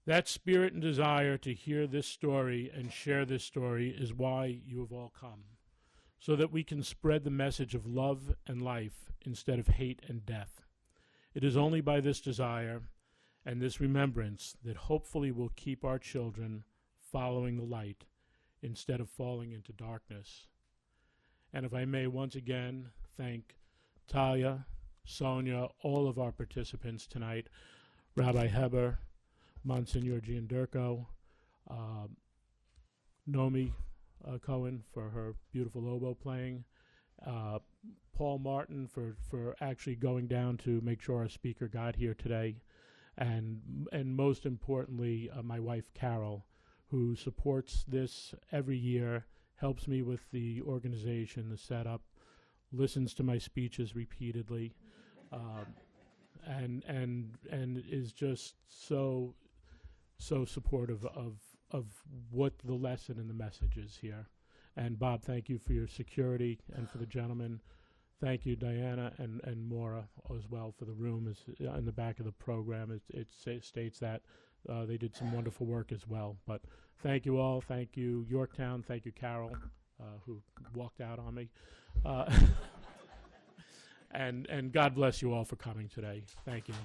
That spirit and desire to hear this story and share this story is why you have all come, so that we can spread the message of love and life instead of hate and death. It is only by this desire and this remembrance that hopefully will keep our children following the light instead of falling into darkness. And if I may once again thank Talia, Sonia, all of our participants tonight, Rabbi Heber, Monsignor Gianderco, Nomi Cohen for her beautiful oboe playing, Paul Martin for actually going down to make sure our speaker got here today, and most importantly, my wife Carol, who supports this every year, helps me with the organization, the setup, listens to my speeches repeatedly, and is just so supportive of what the lesson and the message is here. And Bob, thank you for your security, and for the gentlemen. Thank you, Diana and Maura, as well, for the room. In the back of the program, it states that they did some wonderful work as well. But thank you all. Thank you, Yorktown. Thank you, Carol, who walked out on me. And God bless you all for coming today. Thank you.